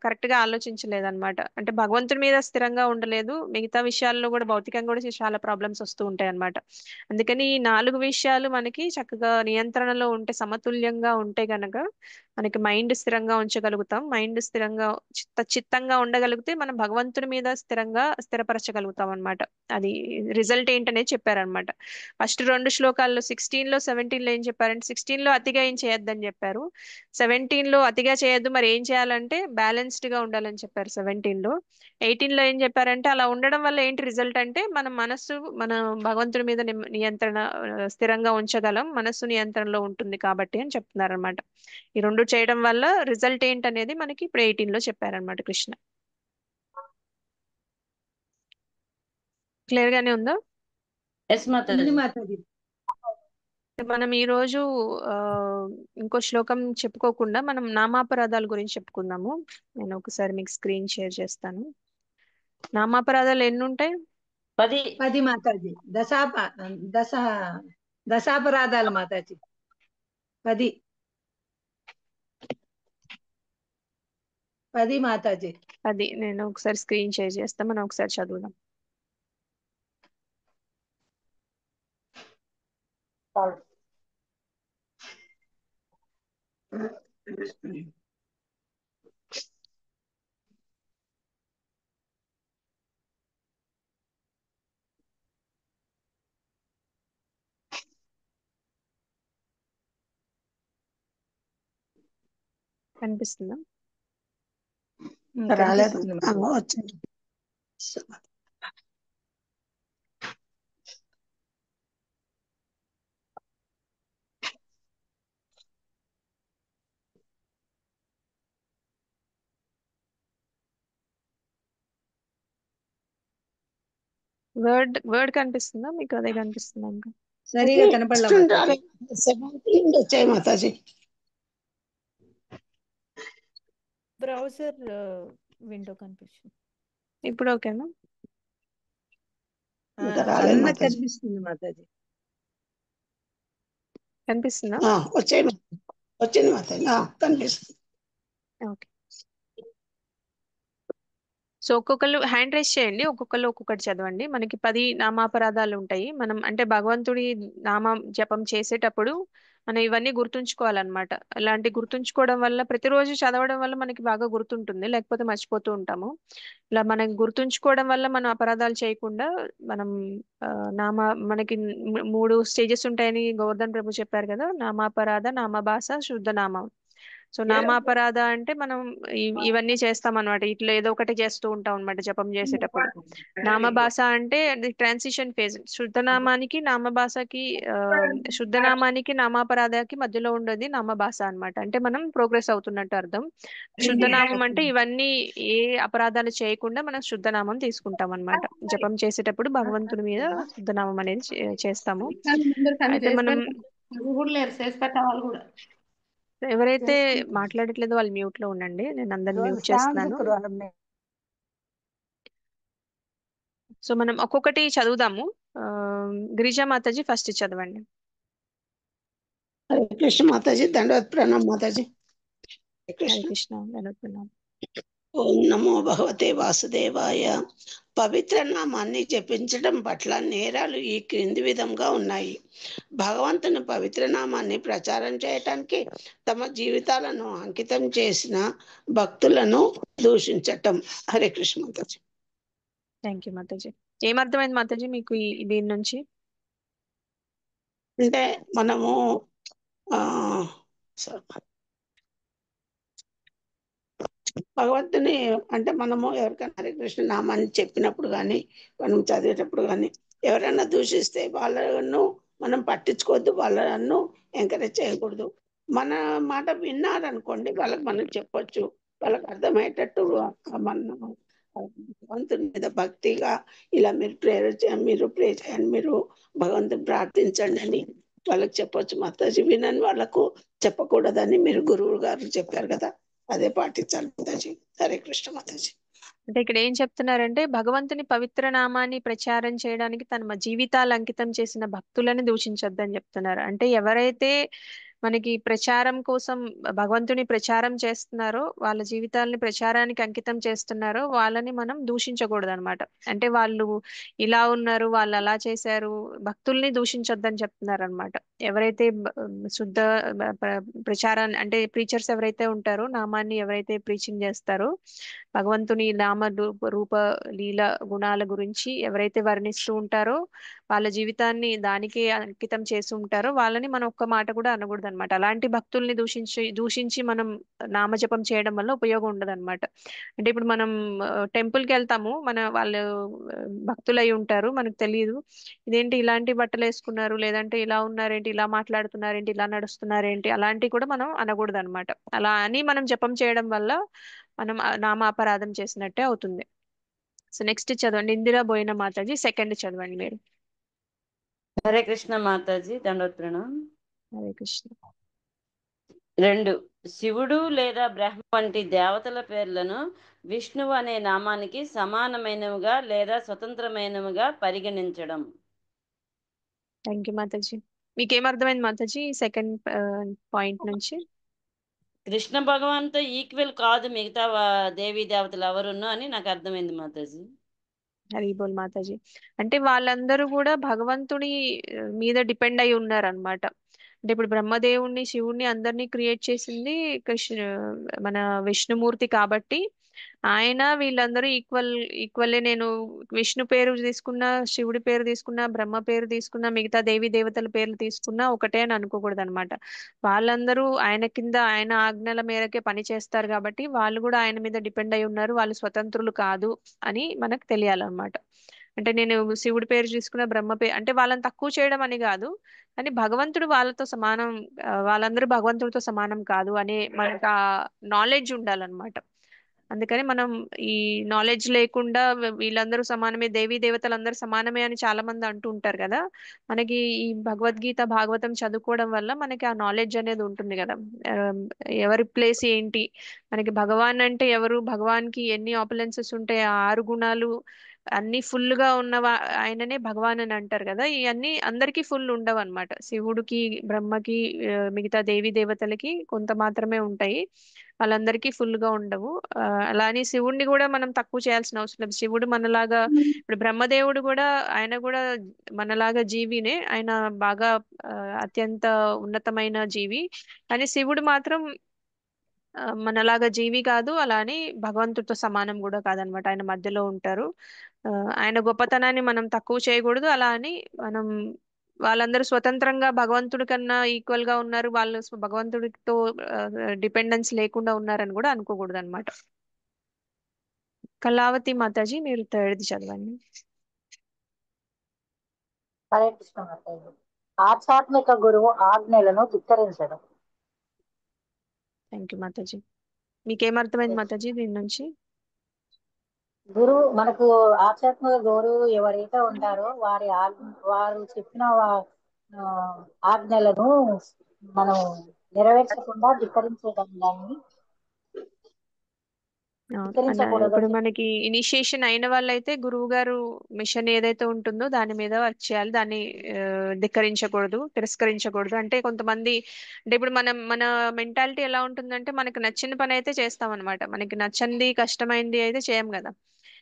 కరెక్ట్ గా ఆలోచించలేదు అనమాట. అంటే భగవంతుడి మీద స్థిరంగా ఉండలేదు, మిగతా విషయాల్లో కూడా భౌతికంగా కూడా చాలా ప్రాబ్లమ్స్ వస్తూ ఉంటాయి అనమాట. అందుకని ఈ 4 విషయాలు మనకి చక్కగా నియంత్రణలో ఉంటే, సమతుల్యంగా ఉంటే గనక మనకి మైండ్ స్థిరంగా ఉంచగలుగుతాం. మైండ్ స్థిరంగా చిత్తంగా ఉండగలిగితే మనం భగవంతుడి మీద స్థిరపరచగలుగుతాం అనమాట. అది రిజల్ట్ ఏంటనేది చెప్పారనమాట. ఫస్ట్ 2 శ్లోకాల్లో 16లో 17లో ఏం చెప్పారంటే, 16లో అతిగా ఏం చేయొద్దని చెప్పారు, 17లో అతిగా చేయొద్దు, మరి ఏం చేయాలంటే బ్యాలెన్స్డ్ గా ఉండాలని చెప్పారు 17లో. 18లో ఏం చెప్పారంటే, అలా ఉండడం వల్ల ఏంటి రిజల్ట్ అంటే, మన మనస్సు మన భగవంతుడి మీద నియంత్రణ స్థిరంగా ఉంచగలం, మనస్సు నియంత్రణలో ఉంటుంది కాబట్టి అని చెప్తున్నారు అనమాట. ఈ 2 చేయడం వల్ల రిజల్ట్ ఏంటనేది మనకి ఇప్పుడు 18లో చెప్పారనమాట కృష్ణ. క్లియర్ గానే ఉందా? ఎస్ మాతాజీ. మాతాజీ. మనం ఈ రోజు ఆ, ఇంకో శ్లోకం చెప్పుకోకుండా మనం నామాపరాధాల గురించి చెప్పుకుందాము. నేను ఒకసారి మీకు స్క్రీన్ షేర్ చేస్తాను. నామాపరాధాలు ఎన్ని ఉంటాయి? 10 మాతాజీ. దశ దశాపరాధాలు మాతాజీ. 10 మాతాజీ. అది నేను ఒకసారి స్క్రీన్ షేర్ చేస్తాను, మనం ఒకసారి చదువుదాం. కనిపిస్తుందా? రాలేదు. కనిపిస్తుంది. వచ్చింది. వర్డ్ కనిపిస్తుందా మీకు? అదే కనిపిస్తుందా ఇంకా? సరిగా కనపడలే. 17 వచ్చాయి మాతాజీ. బ్రౌజర్ విండో కనిపిస్తుంది. ఇప్పుడు ఓకేనా? ఇంకా రాలేదు సన్న మాతాజీ. కనిపిస్తుంది మాతాజీ. కనిపిస్తుందా? వచ్చాయి. వచ్చింది మాతాజీ. కనిపిస్తుంది. ఓకే. సో ఒక్కొక్కరు హ్యాండ్ రైస్ చేయండి, ఒక్కొక్కరు ఒక్కొక్కటి చదవండి. మనకి 10 నామాపరాధాలు ఉంటాయి. మనం అంటే భగవంతుడి నామం జపం చేసేటప్పుడు మనం ఇవన్నీ గుర్తుంచుకోవాలన్నమాట. అలాంటి గుర్తుంచుకోవడం వల్ల, ప్రతిరోజు చదవడం వల్ల మనకి బాగా గుర్తుంటుంది, లేకపోతే మర్చిపోతూ ఉంటాము. ఇలా మనం గుర్తుంచుకోవడం వల్ల మనం అపరాధాలు చేయకుండా మనం ఆ, మనకి 3 స్టేజెస్ ఉంటాయని గోవర్ధన్ ప్రభు చెప్పారు కదా, నామాపరాధ, నామభాష, శుద్ధ నామం. సో నామాపరాధ అంటే మనం ఇవన్నీ చేస్తాం అనమాట. ఇట్లా ఏదో ఒకటి చేస్తూ ఉంటాం అనమాట జపం చేసేటప్పుడు. నామభాష అంటే అది ట్రాన్సిషన్ ఫేజ్. శుద్ధనామానికి నామభాషకి శుద్ధనామానికి నామాపరాధకి మధ్యలో ఉండేది నామభాష అన్నమాట. అంటే మనం ప్రోగ్రెస్ అవుతున్నట్టు అర్థం. శుద్ధనామం అంటే ఇవన్నీ ఏ అపరాధాలు చేయకుండా మనం శుద్ధనామం తీసుకుంటాం అనమాట. జపం చేసేటప్పుడు భగవంతుని మీద శుద్ధనామం అనేది చేస్తాము. అయితే మనం కూడా లేరు చేసి పెట్టే వాళ్ళు కూడా ఎవరైతే మాట్లాడట్లేదో వాళ్ళు మ్యూట్ లో ఉండండి. నేను అందరిని రోజు మ్యూట్ శ్రావణ చేస్తున్నాను. శుక్రవారం సో మనం ఒక్కొక్కటి చదువుదాము. గిరిజా మాతాజీ ఫస్ట్ చదవండి. హరే కృష్ణ మాతాజీ, దండవత్ ప్రణామ్ మాతాజీ. హరే హరే కృష్ణ. కృష్ణ అనుకున్నాం. ఓం నమో భగవతే వాసుదేవాయ. పవిత్ర నామాన్ని జపించడం పట్ల నేరాలు ఈ క్రింది విధంగా ఉన్నాయి. భగవంతుని పవిత్ర నామాన్ని ప్రచారం చేయటానికి తమ జీవితాలను అంకితం చేసిన భక్తులను దూషించటం. హరే కృష్ణ మాతాజీ. Thank you Mataji. ఏమర్థమైంది మాతాజీ మీకు దీని నుంచి? అంటే మనము ఆ భగవంతుని అంటే మనము ఎవరికైనా హరే కృష్ణ నామాన్ని చెప్పినప్పుడు కానీ మనం చదివేటప్పుడు కానీ ఎవరైనా దూషిస్తే వాళ్ళను మనం పట్టించుకోవద్దు, వాళ్ళను ఎంకరేజ్ చేయకూడదు. మన మాట విన్నారనుకోండి, వాళ్ళకి మనం చెప్పొచ్చు, వాళ్ళకి అర్థమయ్యేటట్టు మన భగవంతుని మీద భక్తిగా ఇలా మీరు మీరు ప్రే చేయండి, మీరు భగవంతుని ప్రార్థించండి అని వాళ్ళకి చెప్పొచ్చు మాతాజీ. వినని వాళ్ళకు చెప్పకూడదని మీరు గురువు గారు చెప్పారు కదా, అదే పాటించాలి మాతాజీ. హరే కృష్ణ మాతాజీ. అంటే ఇక్కడ ఏం చెప్తున్నారంటే భగవంతుని పవిత్ర నామాన్ని ప్రచారం చేయడానికి తమ జీవితాలు అంకితం చేసిన భక్తులని దూషించొద్దని చెప్తున్నారు. అంటే ఎవరైతే మనకి ప్రచారం కోసం భగవంతుని ప్రచారం చేస్తున్నారో, వాళ్ళ జీవితాలని ప్రచారానికి అంకితం చేస్తున్నారో వాళ్ళని మనం దూషించకూడదు అనమాట. అంటే వాళ్ళు ఇలా ఉన్నారు, వాళ్ళు అలా చేశారు, భక్తుల్ని దూషించొద్దని చెప్తున్నారు అనమాట. ఎవరైతే శుద్ధ ప్రచారాన్ని అంటే ప్రీచర్స్ ఎవరైతే ఉంటారో, నామాన్ని ఎవరైతే ప్రీచింగ్ చేస్తారో, భగవంతుని నామ రూప లీల గుణాల గురించి ఎవరైతే వర్ణిస్తూ ఉంటారో, వాళ్ళ జీవితాన్ని దానికే అంకితం చేసి ఉంటారో వాళ్ళని మనం ఒక్క మాట కూడా అనకూడదు అనమాట. అలాంటి భక్తుల్ని దూషించి మనం నామజపం చేయడం వల్ల ఉపయోగం ఉండదు అనమాట. అంటే ఇప్పుడు మనం టెంపుల్కి వెళ్తాము, వాళ్ళు భక్తులై ఉంటారు, మనకు తెలియదు ఇదేంటి ఇలాంటి బట్టలు వేసుకున్నారు, లేదంటే ఇలా ఉన్నారేంటి, ఇలా మాట్లాడుతున్నారేంటి, ఇలా నడుస్తున్నారేంటి, అలాంటివి కూడా మనం అనకూడదు అనమాట. అలా అని మనం జపం చేయడం వల్ల మనం నామాపరాధం చేసినట్టే అవుతుంది. సో నెక్స్ట్ చదవండి. ఇందిరా బోయిన మాతాజీ సెకండ్ చదవండి మీరు. హరే కృష్ణ మాతాజీ, దండవత్ ప్రణామ్. హరే కృష్ణ. 2. శివుడు లేదా బ్రహ్మ వంటి దేవతల పేర్లను విష్ణువు అనే నామానికి సమానమైనవిగా లేదా స్వతంత్రమైనవిగా పరిగణించడం. Thank you Mataji. మీకేమర్థమైంది మాతాజీ సెకండ్ పాయింట్ నుంచి? కృష్ణ భగవాన్తో ఈక్వల్ కాదు మిగతా దేవీ దేవతలు ఎవరున్నా అని నాకు అర్థమైంది మాతాజీ. హరి బోల్ మాతాజీ. అంటే వాళ్ళందరూ కూడా భగవంతుడి మీద డిపెండ్ అయి ఉన్నారు అనమాట. అంటే ఇప్పుడు బ్రహ్మదేవుణ్ణి, శివుణ్ణి అందరినీ క్రియేట్ చేసింది మన విష్ణుమూర్తి కాబట్టి ఆయన వీళ్ళందరూ ఈక్వల్లే. నేను విష్ణు పేరు తీసుకున్నా, శివుడి పేరు తీసుకున్నా, బ్రహ్మ పేరు తీసుకున్నా, మిగతా దేవీ దేవతల పేర్లు తీసుకున్నా ఒకటే అని అనుకోకూడదు అనమాట. వాళ్ళందరూ ఆయన కింద ఆయన ఆజ్ఞల మేరకే పని చేస్తారు కాబట్టి వాళ్ళు కూడా ఆయన మీద డిపెండ్ అయి ఉన్నారు, వాళ్ళు స్వతంత్రులు కాదు అని మనకు తెలియాలన్నమాట. అంటే నేను శివుడి పేరు తీసుకున్న, బ్రహ్మ పేరు అంటే వాళ్ళని తక్కువ చేయడం అని కాదు, కానీ భగవంతుడు వాళ్ళతో సమానం, వాళ్ళందరూ భగవంతుడితో సమానం కాదు అనే మనకు ఆ నాలెడ్జ్ ఉండాలన్నమాట. అందుకని మనం ఈ నాలెడ్జ్ లేకుండా వీళ్ళందరూ సమానమే, దేవీ దేవతలు అందరూ సమానమే అని చాలా మంది అంటూ ఉంటారు కదా. మనకి ఈ భగవద్గీత భాగవతం చదువుకోవడం వల్ల మనకి ఆ నాలెడ్జ్ అనేది ఉంటుంది కదా. ఆ, ఎవరి ప్లేస్ ఏంటి, మనకి భగవాన్ అంటే ఎవరు, భగవాన్కి ఎన్ని ఆపులెన్సెస్ ఉంటాయి, ఆ 6 గుణాలు అన్ని ఫుల్ గా ఆయననే భగవాన్ అని అంటారు కదా. ఇవన్నీ అందరికీ ఫుల్ ఉండవు అనమాట. శివుడికి, బ్రహ్మకి, మిగతా దేవీ దేవతలకి కొంత మాత్రమే ఉంటాయి, వాళ్ళందరికీ ఫుల్ గా ఉండవు. అలా అని శివుడిని కూడా మనం తక్కువ చేయాల్సిన అవసరం లేదు. శివుడు మనలాగా, ఇప్పుడు బ్రహ్మదేవుడు కూడా ఆయన కూడా మనలాగా జీవినే, ఆయన బాగా ఆ, అత్యంత ఉన్నతమైన జీవి. కానీ శివుడు మాత్రం మనలాగా జీవి కాదు, అలా అని భగవంతుడితో సమానం కూడా కాదనమాట. ఆయన మధ్యలో ఉంటారు. ఆ, ఆయన గొప్పతనాన్ని మనం తక్కువ చేయకూడదు, అలా అని మనం వాళ్ళందరూ స్వతంత్రంగా భగవంతుడి కన్నా ఈక్వల్ గా ఉన్నారు, వాళ్ళు భగవంతుడితో డిపెండెన్స్ లేకుండా ఉన్నారని కూడా అనుకోకూడదు అనమాట. కళావతి మాతాజీ మీరు థర్డ్ది చదవండి. హరే కృష్ణ మాతాజీ. ఆధ్యాత్మిక గురువు ఆజ్ఞలను ధిక్కరించడం. Thank you Mataji. మీకేమర్థమైంది మాతాజీ దీని నుంచి? గురువు మనకు ఆధ్యాత్మిక గురువు ఎవరైతే ఉంటారో వారు చెప్పిన ఆ, ఆజ్ఞలను మనం నెరవేర్చకుండా ధిక్కరించడం దాన్ని ధిక్కరించకూడదని ఇప్పుడు మనకి ఇనిషియేషన్ అయిన వాళ్ళైతే గురువు గారు మిషన్ ఏదైతే ఉంటుందో దాని మీద వర్క్ చేయాలి, దాన్ని ధిక్కరించకూడదు, తిరస్కరించకూడదు. అంటే కొంతమంది అంటే ఇప్పుడు మన మెంటాలిటీ ఎలా ఉంటుందంటే మనకు నచ్చిన పని అయితే చేస్తాం అనమాట, మనకి నచ్చంది కష్టమైంది అయితే చేయం కదా.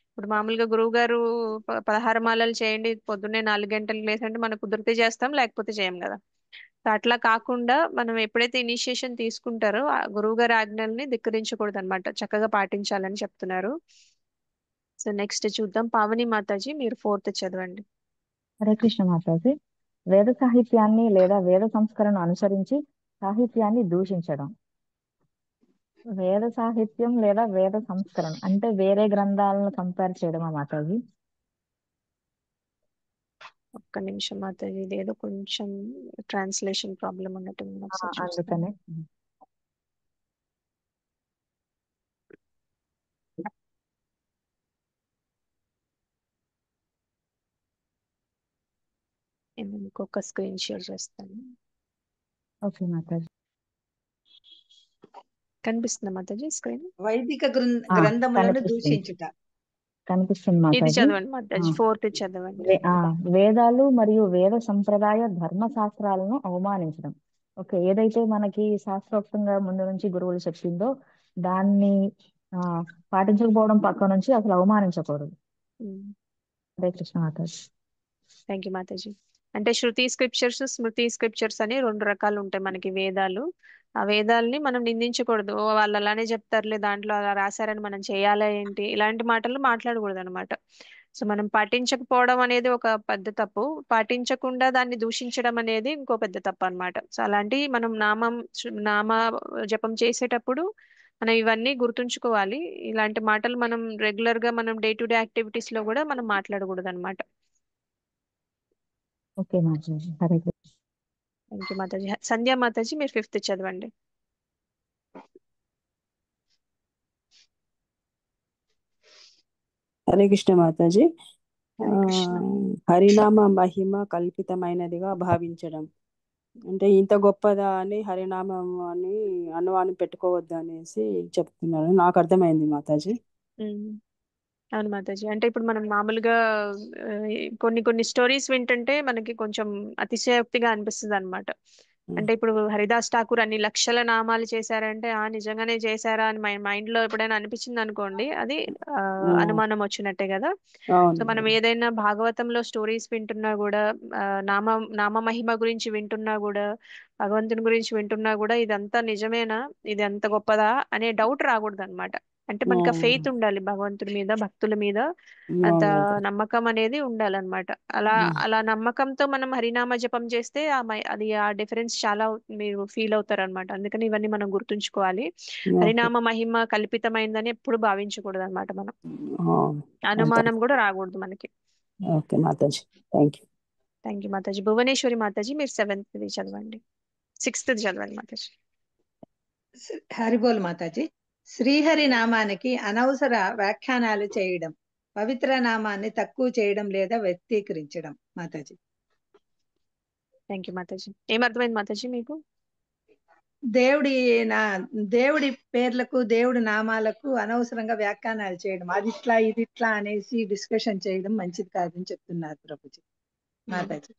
ఇప్పుడు మామూలుగా గురువు గారు 16 మాలలు చేయండి పొద్దున్నే 4 గంటలకు లేసి అంటే మనకు కుదిరితే చేస్తాం, లేకపోతే చేయం కదా. సో అట్లా కాకుండా మనం ఎప్పుడైతే ఇనిషియేషన్ తీసుకుంటారో ఆ గురువు గారి ఆజ్ఞల్ని ధిక్కరించకూడదు అనమాట, చక్కగా పాటించాలని చెప్తున్నారు. సో నెక్స్ట్ చూద్దాం. పావని మాతాజీ మీరు ఫోర్త్ చదవండి. హరే కృష్ణ మాతాజీ. వేద సాహిత్యాన్ని లేదా వేద సంస్కరణను అనుసరించి సాహిత్యాన్ని దూషించడం. వేద సాహిత్యం లేదా వేద సంస్కరణ అంటే వేరే గ్రంథాలను కంపేర్ చేయడమా మాతాజీ? ఒక్క నిమిషం మాతాజీ, ఇదేదో కొంచెం ట్రాన్స్లేషన్ ప్రాబ్లం ఉన్నట్టు ఉంది, ఒకసారి చూస్తాను. అందుకనే నేను ఇంకొక స్క్రీన్ షేర్ చేస్తాను. ఓకే మాతాజీ. కనిపిస్తుందా మాతాజీ స్క్రీన్? వైదిక గ్రంథములను కనిపిస్తుంది దూషించుట. కనిపిస్తుంది ఇది మాతాజీ. చదవండి మాతాజీ, ఫోర్త్ చదవండి. వేదాలు మరియు వేద సంప్రదాయ ధర్మశాస్త్రాలను అవమానించడం. ఓకే, ఏదైతే మనకి శాస్త్రోక్తంగా ముందు నుంచి గురువులు చెప్పిందో దాన్ని పాటించకపోవడం పక్క నుంచి అసలు అవమానించకూడదు. హరే కృష్ణ మాతాజీ. Thank you Mataji. అంటే శృతి స్క్రిప్చర్స్, స్మృతి స్క్రిప్చర్స్ అని 2 రకాలు ఉంటాయి మనకి వేదాలు. ఆ వేదాలని మనం నిందించకూడదు, "ఓ, వాళ్ళు అలానే చెప్తారులే, దాంట్లో అలా రాశారని మనం చేయాలా ఏంటి", ఇలాంటి మాటలు మాట్లాడకూడదు అనమాట. సో మనం పాటించకపోవడం అనేది ఒక పెద్ద తప్పు, పాటించకుండా దాన్ని దూషించడం అనేది ఇంకో పెద్ద తప్పు అన్నమాట. సో అలాంటి మనం నామ జపం చేసేటప్పుడు మనం ఇవన్నీ గుర్తుంచుకోవాలి. ఇలాంటి మాటలు మనం రెగ్యులర్ గా మనం డే టు డే యాక్టివిటీస్ లో కూడా మనం మాట్లాడకూడదు అనమాట. Okay Mataji. Hare Krishna. Thank you Mataji. Sandhya Mataji మీరు 5th చదవండి. హరే కృష్ణ మాతాజీ. హరే కృష్ణ. హరినామ మహిమ కల్పితమైనదిగా భావించడం. అంటే ఇంత గొప్పదా అని హరినామం అని అనుమానం పెట్టుకోవద్దు అనేసి చెప్తున్నారు. నాకు అర్థమైంది మాతాజీ. అవును మాతాజీ. అంటే ఇప్పుడు మనం మామూలుగా కొన్ని స్టోరీస్ వింటుంటే మనకి కొంచెం అతిశయోక్తిగా అనిపిస్తుంది అనమాట. అంటే ఇప్పుడు హరిదాస్ ఠాకూర్ అన్ని లక్షల నామాలు చేశారంటే నిజంగానే చేశారా అని మైండ్ లో ఎప్పుడైనా అనిపించింది అనుకోండి, అది అనుమానం వచ్చినట్టే కదా. సో మనం ఏదైనా భాగవతంలో స్టోరీస్ వింటున్నా కూడా, నామ మహిమ గురించి వింటున్నా కూడా, భగవంతుని గురించి వింటున్నా కూడా ఇదంతా నిజమేనా, ఇది అంత గొప్పదా అనే డౌట్ రాకూడదు అనమాట. అంటే మనకి ఆ ఫెయిత్ ఉండాలి భగవంతుడి మీద, భక్తుల మీద అంత నమ్మకం అనేది ఉండాలన్నమాట. అలా నమ్మకంతో మనం హరినామ జపం చేస్తే అది ఆ డిఫరెన్స్ చాలా మీరు ఫీల్ అవుతారు అనమాట. అందుకని ఇవన్నీ మనం గుర్తుంచుకోవాలి. హరినామ మహిమ కల్పితమైందని ఎప్పుడు భావించకూడదు అనమాట. మనం అనుమానం కూడా రాకూడదు మనకి. Okay Mataji, thank you. Thank you Mataji. Bhuvaneshwari Mataji మీరు 7th చదవండి, 6th చదవండి మాతాజీ. హరిబోల్ మాతాజీ. శ్రీహరి నామానికి అనవసర వ్యాఖ్యానాలు చేయడం, పవిత్ర నామాన్ని తక్కువ చేయడం లేదా వ్యక్తీకరించడం. మాతాజీ. Thank you Mataji. ఏమర్థమైంది మాతాజీ మీకు? దేవుడి పేర్లకు, దేవుడి నామాలకు అనవసరంగా వ్యాఖ్యానాలు చేయడం, అది ఇట్లా ఇది ఇట్లా అనేసి డిస్కషన్ చేయడం మంచిది కాదని చెప్తున్నారు ప్రభుజీ. మాతాజీ.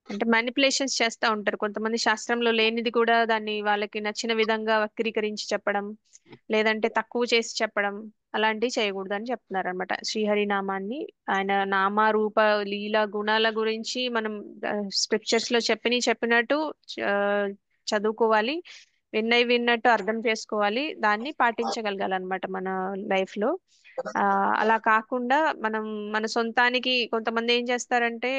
అంటే మ్యానిపులేషన్స్ చేస్తూ ఉంటారు కొంతమంది, శాస్త్రంలో లేనిది కూడా దాన్ని వాళ్ళకి నచ్చిన విధంగా వక్రీకరించి చెప్పడం, లేదంటే తక్కువ చేసి చెప్పడం, అలాంటివి చేయకూడదు అని చెప్తున్నారు అనమాట. శ్రీహరి నామాన్ని, ఆయన నామ రూప లీల గుణాల గురించి మనం స్క్రిప్చర్స్ లో చెప్పినట్టు చదువుకోవాలి, విన్నట్టు అర్థం చేసుకోవాలి, దాన్ని పాటించగలగాలన్నమాట మన లైఫ్ లో. అలా కాకుండా మనం మన సొంతానికి కొంతమంది ఏం చేస్తారంటే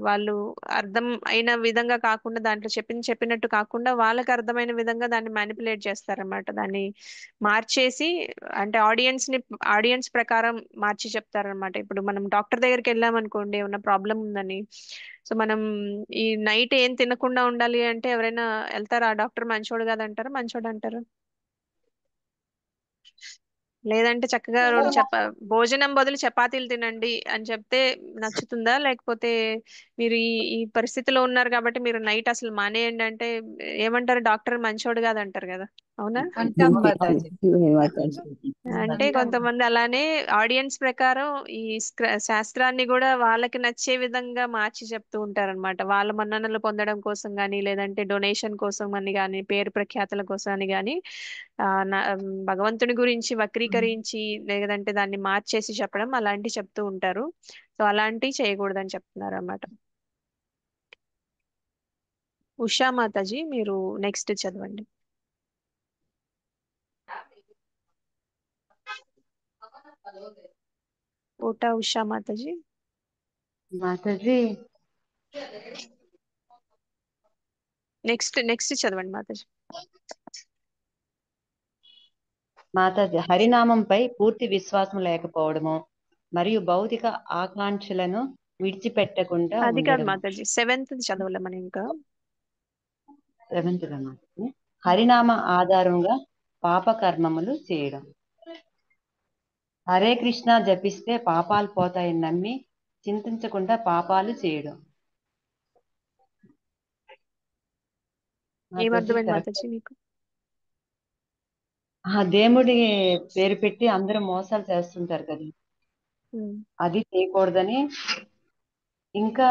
వాళ్ళు అర్థం అయిన విధంగా కాకుండా దాంట్లో చెప్పినట్టు కాకుండా వాళ్ళకి అర్థమైన విధంగా దాన్ని మ్యానిపులేట్ చేస్తారన్నమాట. దాన్ని మార్చేసి అంటే ఆడియన్స్ ప్రకారం మార్చి చెప్తారనమాట. ఇప్పుడు మనం డాక్టర్ దగ్గరికి వెళ్ళామనుకోండి, ఏమన్నా ప్రాబ్లం ఉందని, సో మనం ఈ నైట్ ఏం తినకుండా ఉండాలి అంటే ఎవరైనా వెళ్తారా? ఆ డాక్టర్ మంచోడు కాదంటారా, మంచోడు అంటారు? లేదంటే చక్కగా రెండు భోజనం బదులు చపాతీలు తినండి అని చెప్తే నచ్చుతుందా? లేకపోతే మీరు ఈ పరిస్థితిలో ఉన్నారు కాబట్టి మీరు నైట్ అసలు మానేయండి అంటే ఏమంటారు? డాక్టర్ మంచోడు కాదంటారు కదా, అవునా? అంటాం మాతాజీ. అంటే కొంతమంది అలానే ఆడియన్స్ ప్రకారం ఈ శాస్త్రాన్ని కూడా వాళ్ళకి నచ్చే విధంగా మార్చి చెప్తూ ఉంటారన్నమాట. వాళ్ళ మన్ననలు పొందడం కోసం కానీ, లేదంటే డొనేషన్ కోసం అని కానీ, పేరు ప్రఖ్యాతల కోసం అని కానీ భగవంతుని గురించి వక్రీకరించి లేదంటే దాన్ని మార్చేసి చెప్పడం అలాంటివి చెప్తూ ఉంటారు. సో అలాంటివి చేయకూడదని చెప్తున్నారు అన్నమాట. ఉషా మాతాజీ మీరు నెక్స్ట్ చదవండి. ఓటా ఉషా మాతాజీ. మాతాజీ నెక్స్ట్ చదవండి మాతాజీ. మాతాజీ హరినామంపై పూర్తి విశ్వాసం లేకపోవడము మరియు భౌతిక ఆకాంక్షలను విడిచిపెట్టకుండా అది కాదు ఉండడం. మాతాజీ, 7th చదవలే మనం ఇంకా. 7th మాతాజీ హరినామ ఆధారంగా పాప కర్మములు చేయడం. హరే కృష్ణ జపిస్తే పాపాలు పోతాయని నమ్మి చింతించకుండా పాపాలు చేయడం. ఏమర్థమైంది మాతాజీ మీకు? దేవుడి పేరు పెట్టి అందరూ మోసాలు చేస్తుంటారు కదా, అది చేయకూడదని. ఇంకా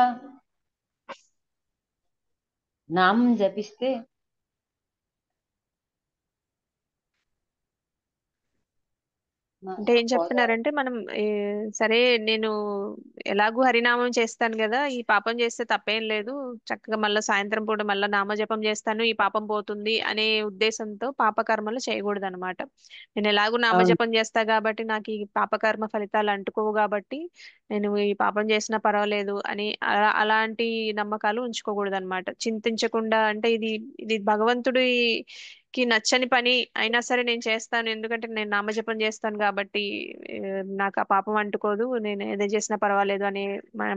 నామం జపిస్తే అంటే ఏం చెప్తున్నారంటే మనం సరే నేను ఎలాగూ హరినామం చేస్తాను కదా, ఈ పాపం చేస్తే తప్పేం లేదు, చక్కగా మళ్ళీ సాయంత్రం పూట మళ్ళీ నామజపం చేస్తాను, ఈ పాపం పోతుంది అనే ఉద్దేశంతో పాపకర్మలు చేయకూడదు అనమాట. నేను ఎలాగూ నామజపం చేస్తా కాబట్టి నాకు ఈ పాపకర్మ ఫలితాలు అంటుకోవు కాబట్టి నేను ఈ పాపం చేసినా పర్వాలేదు అని అలాంటి నమ్మకాలు ఉంచుకోకూడదు అనమాట. చింతించకుండా అంటే ఇది భగవంతుడికి నచ్చని పని అయినా సరే నేను చేస్తాను, ఎందుకంటే నేను నామజపం చేస్తాను కాబట్టి నాకు ఆ పాపం అంటుకోదు, నేను ఏదో చేసినా పర్వాలేదు అనే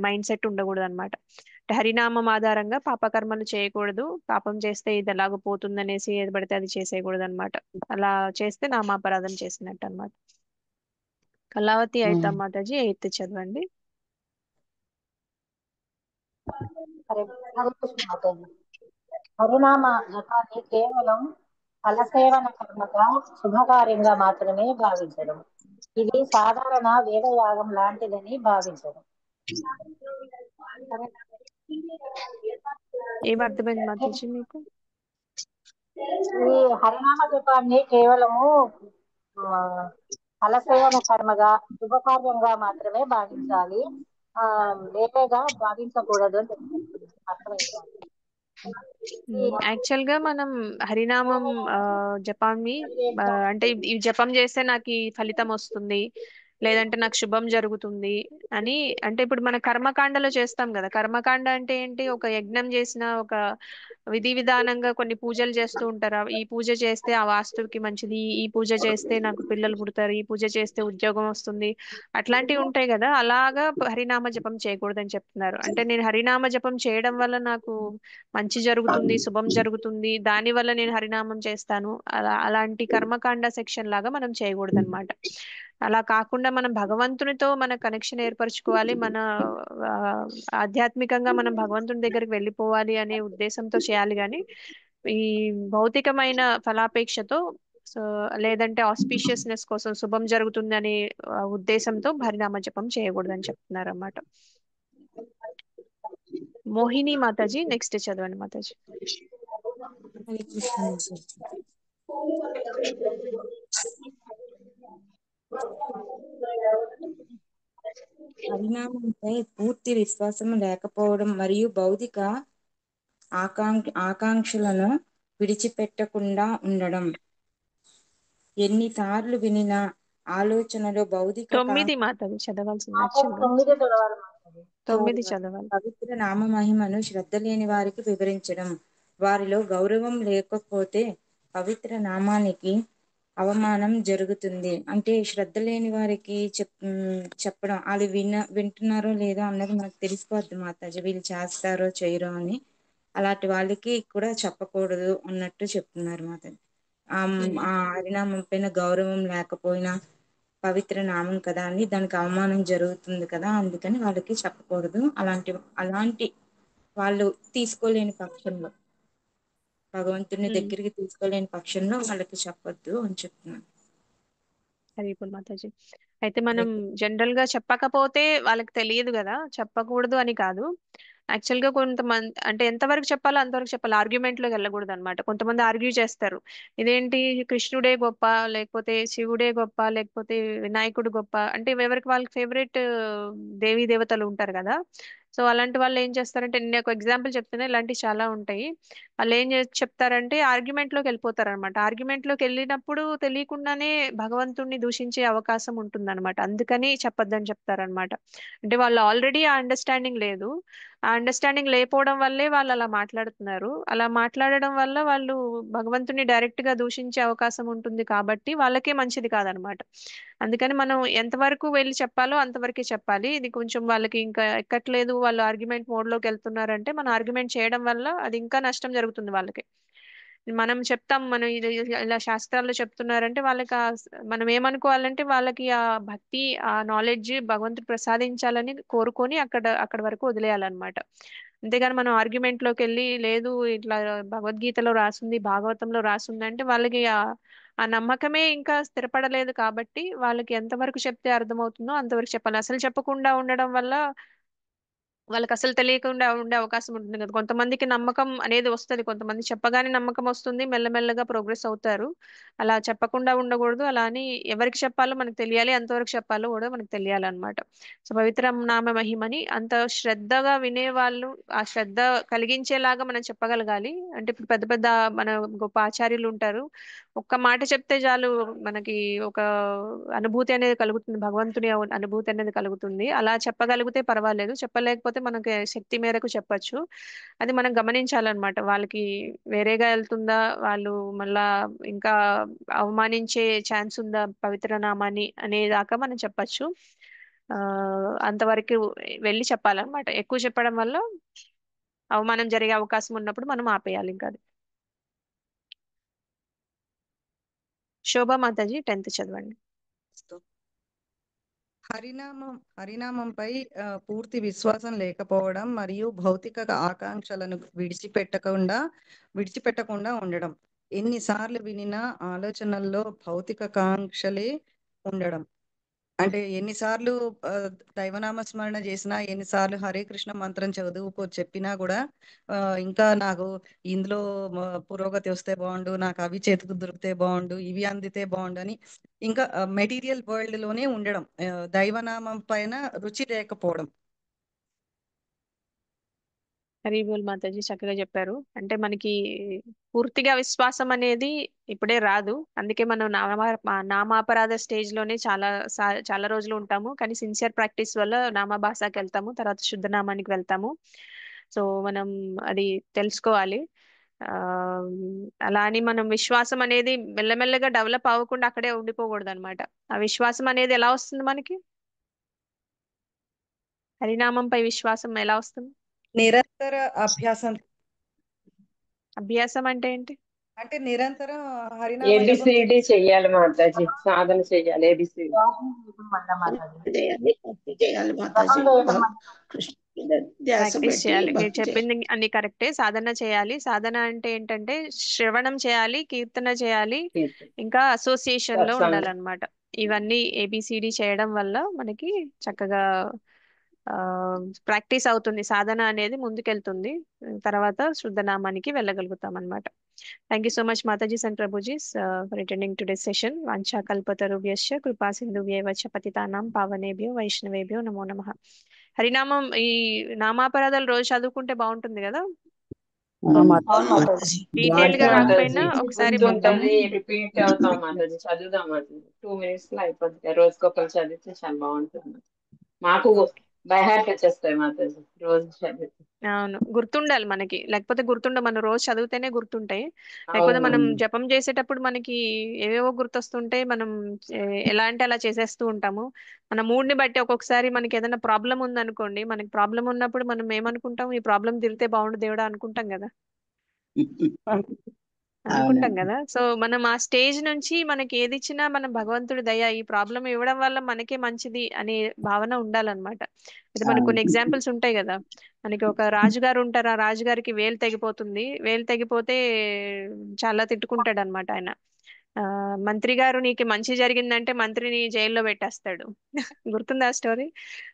మైండ్ సెట్ ఉండకూడదు అనమాట. అంటే హరినామం ఆధారంగా పాపకర్మలు చేయకూడదు, పాపం చేస్తే ఇది ఎలాగో పోతుంది అనేసి ఏది పడితే అది చేసేయకూడదు అనమాట. అలా చేస్తే నామాపరాధం చేసినట్టు అనమాట. కళావతి అయితే మాతాజీ 8th చదవండి. హరినామ జపాన్ని కేవలం ఫలసేవన కర్మగా శుభకార్యంగా మాత్రమే భావించడం. ఇది సాధారణ వేదయాగం లాంటిదని భావించడం. ఏమర్థమైంది మాతాజీ మీకు? ఈ హరినామ జపాన్ని కేవలము ఫలసేవన కర్మగా శుభకార్యంగా మాత్రమే భావించాలి, వేరేగా భావించకూడదు అని అర్థమైంది. యాక్చువల్ గా మనం హరినామం జపాన్ని అంటే ఈ జపం చేస్తే నాకు ఈ ఫలితం వస్తుంది, లేదంటే నాకు శుభం జరుగుతుంది అని, అంటే ఇప్పుడు మన కర్మకాండలో చేస్తాం కదా. కర్మకాండ అంటే ఏంటి? ఒక యజ్ఞం చేసిన ఒక విధి విధానంగా కొన్ని పూజలు చేస్తూ ఉంటారు. ఈ పూజ చేస్తే ఆ వాస్తువుకి మంచిది, ఈ పూజ చేస్తే నాకు పిల్లలు పుడతారు, ఈ పూజ చేస్తే ఉద్యోగం వస్తుంది, అట్లాంటివి ఉంటాయి కదా. అలాగా హరినామ జపం చేయకూడదని చెప్తున్నారు. అంటే నేను హరినామ జపం చేయడం వల్ల నాకు మంచి జరుగుతుంది, శుభం జరుగుతుంది, దాని వల్ల నేను హరినామం చేస్తాను, అలాంటి కర్మకాండ సెక్షన్ లాగా మనం చేయకూడదు అనమాట. అలా కాకుండా మనం భగవంతునితో మన కనెక్షన్ ఏర్పరచుకోవాలి, మన ఆధ్యాత్మికంగా మనం భగవంతుని దగ్గరికి వెళ్ళిపోవాలి అనే ఉద్దేశంతో చేయాలి కానీ ఈ భౌతికమైన ఫలాపేక్షతో సో లేదంటే ఆస్పీషియస్నెస్ కోసం శుభం జరుగుతుంది అనే ఉద్దేశంతో హరినామ జపం చేయకూడదని చెప్తున్నారు అన్నమాట. మోహిని మాతాజీ నెక్స్ట్ చదవండి మాతాజీ. హరే కృష్ణ మాతాజీ. హరినామంపై పూర్తి విశ్వాసం లేకపోవడం మరియు భౌతిక ఆకాంక్షలను విడిచిపెట్టకుండా ఉండడం. ఎన్నిసార్లు వినినా ఆలోచనలో భౌతిక 9 మాతది చదవాల్సింది మాతాజీ యాక్చువల్ గా 9 చదవాలి మాతాజీ. 9 చదవాలి. పవిత్ర నామ మహిమను శ్రద్ధ లేని వారికి వివరించడం, వారిలో గౌరవం లేకపోతే పవిత్ర నామానికి అవమానం జరుగుతుంది. అంటే శ్రద్ధ లేని వారికి చెప్పడం, వాళ్ళు వింటున్నారో లేదో అన్నది మనకు తెలిసిపోద్ది మాతాజీ, వీళ్ళు చేస్తారో చేయరో అని. అలాంటి వాళ్ళకి కూడా చెప్పకూడదు అన్నట్టు చెప్తున్నారు మాతాజీ. ఆ హరినామం పైన గౌరవం లేకపోయినా పవిత్ర నామం కదా అని దానికి అవమానం జరుగుతుంది కదా, అందుకని వాళ్ళకి చెప్పకూడదు. అలాంటి వాళ్ళు తీసుకోలేని పక్షంలో, భగవంతుని దగ్గరికి తీసుకోలేని పక్షంలో వాళ్ళకి చెప్పొద్దు అని చెప్తున్నాను. హరిబోల్ మాతాజీ. అయితే మనం జనరల్ గా చెప్పకపోతే వాళ్ళకి తెలియదు కదా, చెప్పకూడదు అని కాదు. యాక్చువల్ గా కొంతమంది అంటే ఎంతవరకు చెప్పాలో అంతవరకు చెప్పాలి, ఆర్గ్యుమెంట్ లోకి వెళ్ళకూడదు అనమాట. కొంతమంది ఆర్గ్యూ చేస్తారు, ఇదేంటి కృష్ణుడే గొప్ప లేకపోతే శివుడే గొప్ప లేకపోతే వినాయకుడు గొప్ప, అంటే ఎవరికి వాళ్ళకి ఫేవరెట్ దేవీ దేవతలు ఉంటారు కదా. సో అలాంటి వాళ్ళు ఏం చేస్తారంటే, నేను ఒక ఎగ్జాంపుల్ చెప్తున్నా, ఇలాంటివి చాలా ఉంటాయి. వాళ్ళు ఏం చెప్తారంటే ఆర్గ్యుమెంట్ లోకి వెళ్ళిపోతారు అనమాట. ఆర్గ్యుమెంట్ లోకి వెళ్ళినప్పుడు తెలియకుండానే భగవంతుణ్ణి దూషించే అవకాశం ఉంటుందన్నమాట. అందుకని చెప్పొద్దని చెప్తారనమాట. అంటే వాళ్ళు ఆల్రెడీ ఆ అండర్స్టాండింగ్ లేదు, ఆ అండర్స్టాండింగ్ లేకపోవడం వల్లే వాళ్ళు అలా మాట్లాడుతున్నారు. అలా మాట్లాడడం వల్ల వాళ్ళు భగవంతుని డైరెక్ట్ గా దూషించే అవకాశం ఉంటుంది, కాబట్టి వాళ్ళకే మంచిది కాదనమాట. అందుకని మనం ఎంతవరకు వెళ్ళి చెప్పాలో అంతవరకే చెప్పాలి. ఇది కొంచెం వాళ్ళకి ఇంకా ఎక్కట్లేదు, వాళ్ళు ఆర్గ్యుమెంట్ మోడ్ లోకి వెళ్తున్నారంటే మనం ఆర్గ్యుమెంట్ చేయడం వల్ల అది ఇంకా నష్టం జరుగుతుంది వాళ్ళకి. మనం చెప్తాం, మనం ఇలా శాస్త్రాల్లో చెప్తున్నారంటే వాళ్ళకి మనం ఏమనుకోవాలంటే వాళ్ళకి ఆ భక్తి ఆ నాలెడ్జ్ భగవంతుడు ప్రసాదించాలని కోరుకొని అక్కడ వరకు వదిలేయాలన్నమాట. అంతేగాని మనం ఆర్గ్యుమెంట్ లోకి వెళ్ళి లేదు ఇట్లా భగవద్గీతలో రాసింది భాగవతంలో రాసింది అంటే వాళ్ళకి ఆ నమ్మకమే ఇంకా స్థిరపడలేదు, కాబట్టి వాళ్ళకి ఎంతవరకు చెప్తే అర్థమవుతుందో అంతవరకు చెప్పాలి. అసలు చెప్పకుండా ఉండడం వల్ల వాళ్ళకి అసలు తెలియకుండా ఉండే అవకాశం ఉంటుంది కదా. కొంతమందికి నమ్మకం అనేది వస్తుంది, కొంతమంది చెప్పగానే నమ్మకం వస్తుంది, మెల్లమెల్లగా ప్రోగ్రెస్ అవుతారు. అలా చెప్పకుండా ఉండకూడదు. అలా అని ఎవరికి చెప్పాలో మనకు తెలియాలి, ఎంతవరకు చెప్పాలో కూడా మనకు తెలియాలన్నమాట. సో పవిత్ర నామ మహిమని అంత శ్రద్ధగా వినేవాళ్ళు ఆ శ్రద్ధ కలిగించేలాగా మనం చెప్పగలగాలి. అంటే ఇప్పుడు పెద్ద పెద్ద మన గొప్ప ఆచార్యులు ఉంటారు, ఒక్క మాట చెప్తే చాలు మనకి ఒక అనుభూతి అనేది కలుగుతుంది, భగవంతుని అనుభూతి అనేది కలుగుతుంది. అలా చెప్పగలిగితే పర్వాలేదు, చెప్పలేకపోతే మనకి శక్తి మేరకు చెప్పొచ్చు. అది మనం గమనించాలన్నమాట. వాళ్ళకి వేరేగా వెళ్తుందా, వాళ్ళు మళ్ళా ఇంకా అవమానించే ఛాన్స్ ఉందా పవిత్ర నామాన్ని అనేదాకా మనం చెప్పొచ్చు. ఆ అంతవరకు వెళ్ళి చెప్పాలన్నమాట. ఎక్కువ చెప్పడం వల్ల అవమానం జరిగే అవకాశం ఉన్నప్పుడు మనం ఆపేయాలి ఇంకా అది. శోభా మాతాజీ 10th చదవండి. హరినామంపై పూర్తి విశ్వాసం లేకపోవడం మరియు భౌతిక ఆకాంక్షలను విడిచిపెట్టకుండా ఉండడం. ఎన్నిసార్లు వినినా ఆలోచనల్లో భౌతిక కాంక్షలే ఉండడం. అంటే ఎన్నిసార్లు దైవనామ స్మరణ చేసినా, ఎన్నిసార్లు హరే కృష్ణ మంత్రం చెప్పినా కూడా ఇంకా నాకు ఇందులో పురోగతి వస్తే బాగుండు, నాకు అవి చేతికి దొరికితే బాగుండు, ఇవి అందితే బాగుండు అని ఇంకా మెటీరియల్ వరల్డ్ లోనే ఉండడం, దైవనామం పైన రుచి లేకపోవడం. హరిబోల్ మాతాజీ చక్కగా చెప్పారు. అంటే మనకి పూర్తిగా విశ్వాసం అనేది ఇప్పుడే రాదు, అందుకే మనం నామాపరాధ స్టేజ్ లోనే చాలా రోజులు ఉంటాము. కానీ సిన్సియర్ ప్రాక్టీస్ వల్ల నామభాషకి వెళ్తాము, తర్వాత శుద్ధ నామానికి వెళ్తాము. సో మనం అది తెలుసుకోవాలి. ఆ అలా అని మనం విశ్వాసం అనేది మెల్లమెల్లగా డెవలప్ అవ్వకుండా అక్కడే ఉండిపోకూడదు అనమాట. ఆ విశ్వాసం అనేది ఎలా వస్తుంది మనకి, హరినామంపై విశ్వాసం ఎలా వస్తుంది? నిరంతర అభ్యాసం. అభ్యాసం అంటే ఏంటి? అంటే నిరంతరం హరినామ జపం ఏబిసిడి చెయ్యాలి మాతాజీ, సాధన చెయ్యాలి. ఏబిసిడి చేయాలి మాతాజీ. ధ్యాస ప్రాక్టీస్ పెట్టి చేయాలి. మీరు భక్తి చేయాలి. చెప్పింది అన్ని కరెక్టే. సాధన చేయాలి. సాధన అంటే ఏంటంటే శ్రవణం చేయాలి, కీర్తన చేయాలి, ఇంకా అసోసియేషన్ లో ఉండాలన్నమాట. ఇవన్నీ ఏబిసిడి చేయడం వల్ల మనకి చక్కగా ప్రాక్టీస్ అవుతుంది, సాధన అనేది ముందుకెళ్తుంది. తర్వాత శుద్ధనామానికి వెళ్ళగలుగుతాం అనమాట. Thank you so much Matajis and Prabhujis for attending today session. వాంఛా కల్పతరుభ్యశ్చ కృపా సింధుభ్యైవ చ పతితానాం పావనేభ్యో వైష్ణవేభ్యో నమో నమః. హరినామం ఈ నామాపరాధాలు రోజు చదువుకుంటే బాగుంటుంది కదా. అవును మాతాజీ డీటెయిల్ గా కాకపోయినా మాతాజీ ఒకసారి మొత్తం గుర్తుంటది, రిపీట్ అవుతాం మాతాజీ. చదువుదాం మాతాజీ, 2 minutes లో అయిపోతుంది. రోజుకొకరు చదివితే చాలా బాగుంటుంది. మాకు బై హార్ట్ వచ్చేస్తాయి మాతాజీ రోజు చదివితే. అవును, గుర్తుండాలి మనకి, లేకపోతే మనం రోజు చదివితేనే గుర్తుంటాయి. లేకపోతే అవును మనం మాతాజీ. జపం చేసేటప్పుడు మనకి ఏవేవో గుర్తొస్తుంటాయి, మనం ఎలా అంటే అలా చేసేస్తూ ఉంటాము. మన మూడ్ ని బట్టి ఒక్కొక్కసారి మనకి ఏదైనా ప్రాబ్లం ఉందనుకోండి, మనకి ప్రాబ్లం ఉన్నప్పుడు మనం ఏమనుకుంటాం, ఈ ప్రాబ్లం తీరితే బాగుండు దేవుడా అనుకుంటాం కదా. అనుకుంటాం అవునండి. కదా. సో మనం ఆ స్టేజ్ నుంచి మనకి ఏది ఇచ్చినా మనం భగవంతుడి దయ, ఈ ప్రాబ్లం ఇవ్వడం వల్ల మనకే మంచిది అనే భావన ఉండాలన్నమాట. ఇది మనకు కొన్ని అవును. ఎగ్జాంపుల్స్ ఉంటాయి కదా. మనకి ఒక రాజుగారు ఉంటారు, ఆ రాజుగారికి వేలు తెగిపోతుంది. వేలు తెగిపోతే చాలా తిట్టుకుంటాడు అనమాట ఆయన. ఆ మంత్రి గారు నీకు మంచి జరిగిందంటే మంత్రిని జైల్లో పెట్టేస్తాడు. గుర్తుందా స్టోరీ?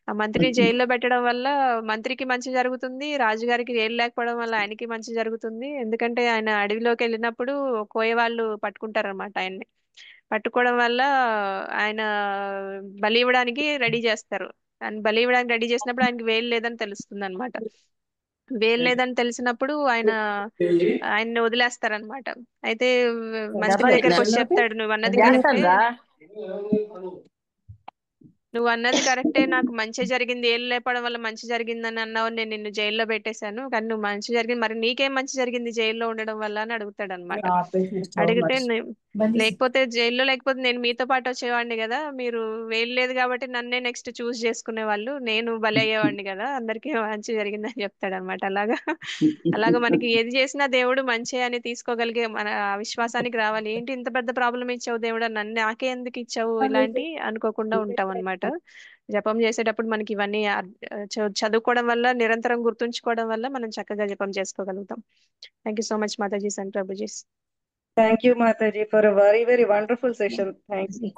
ఆ మంత్రిని జైల్లో పెట్టడం వల్ల మంత్రికి మంచి జరుగుతుంది, రాజుగారికి వేలు లేకపోవడం వల్ల ఆయనకి మంచి జరుగుతుంది. ఎందుకంటే ఆయన అడవిలోకి వెళ్ళినప్పుడు కోయ వాళ్ళు పట్టుకుంటారన్నమాట ఆయన్ని. పట్టుకోవడం వల్ల ఆయన బలి ఇవ్వడానికి రెడీ చేస్తారు. ఆయన బలి ఇవ్వడానికి రెడీ చేసినప్పుడు ఆయనకి వేలు లేదని తెలుస్తుంది అనమాట. వేలు లేదని తెలిసినప్పుడు ఆయన్ని వదిలేస్తారనమాట. అయితే మంత్రి దగ్గరకు వచ్చి చెప్తాడు, నువ్వు అన్నది కరెక్టే, నువ్వు అన్నది కరెక్టే, నాకు మంచి జరిగింది, ఏళ్ళు లేపడం వల్ల మంచి జరిగిందని అన్నావు, నేను నిన్ను జైల్లో పెట్టేశాను, కానీ నువ్వు మంచి జరిగింది, మరి నీకేం మంచి జరిగింది జైల్లో ఉండడం వల్ల అని అడుగుతాడు అనమాట. అడిగితే లేకపోతే జైల్లో లేకపోతే నేను మీతో పాటు వచ్చేవాడిని కదా, మీరు వేలు లేదు కాబట్టి నన్నే నెక్స్ట్ చూస్ చేసుకునే వాళ్ళు, నేను బలి అయ్యేవాడిని కదా, అందరికీ మంచి జరిగిందని చెప్తాడు అనమాట. అలాగా మనకి ఏది చేసినా దేవుడు మంచి అని తీసుకోగలిగే మన ఆ విశ్వాసానికి రావాలి. ఏంటి ఇంత పెద్ద ప్రాబ్లం ఇచ్చావు దేవుడు, నన్ను నాకే ఎందుకు ఇచ్చావు ఇలాంటి అనుకోకుండా ఉంటాం అనమాట. జపం చేసేటప్పుడు మనకి ఇవన్నీ చదువుకోవడం వల్ల, నిరంతరం గుర్తుంచుకోవడం వల్ల మనం చక్కగా జపం చేసుకోగలుగుతాం. Thank you so much Matajis and Prabhujis. Thank you, Mataji, for a very, very wonderful session. Thank you.